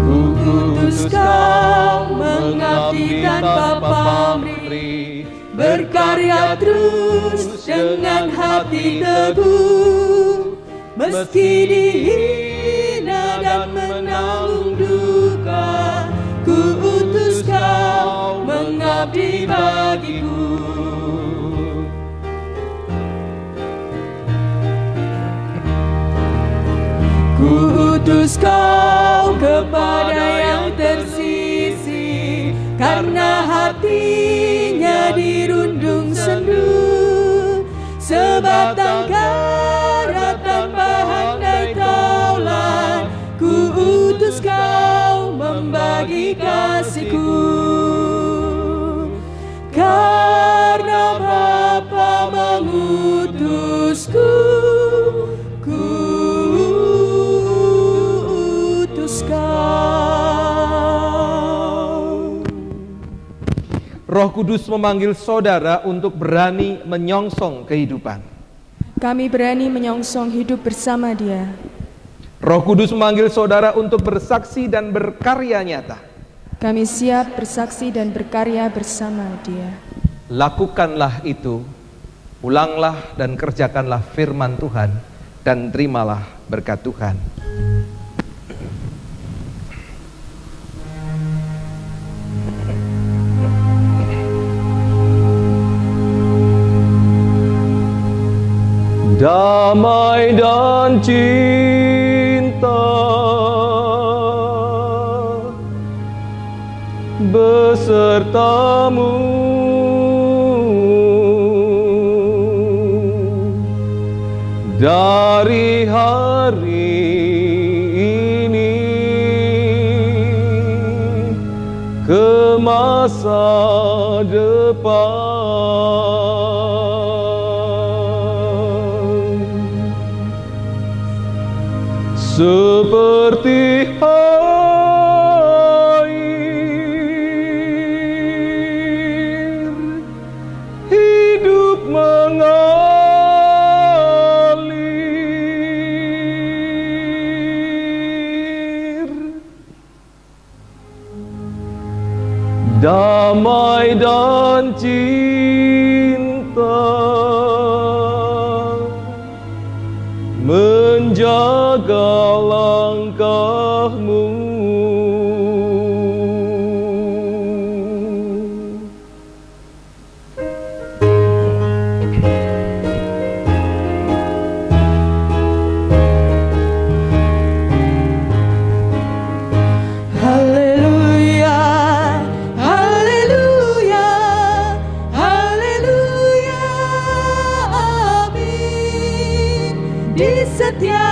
Kuutus kau mengabdi tanpa pamrih, berkarya terus dengan hati teguh, meski dihina dan menanggung duka. Kuutus kau mengabdi bagiku. Kuutus kau kepada yang tersisih, karena hatinya dirundung sendu. Sebatang kara tanpa handai taulan, kuutus kau membagi kasihku. Karena Bapa mengutusku, kuutus kau. Roh Kudus memanggil saudara untuk berani menyongsong kehidupan. Kami berani menyongsong hidup bersama Dia. Roh Kudus memanggil saudara untuk bersaksi dan berkarya nyata. Kami siap bersaksi dan berkarya bersama Dia. Lakukanlah itu, ulanglah dan kerjakanlah firman Tuhan, dan terimalah berkat Tuhan. Damai dan cinta besertamu, dari hari ini ke masa depan. Seperti air, hidup mengalir, damai dan cinta menjaga langkahmu. Haleluya, haleluya, haleluya, amin. Di setiap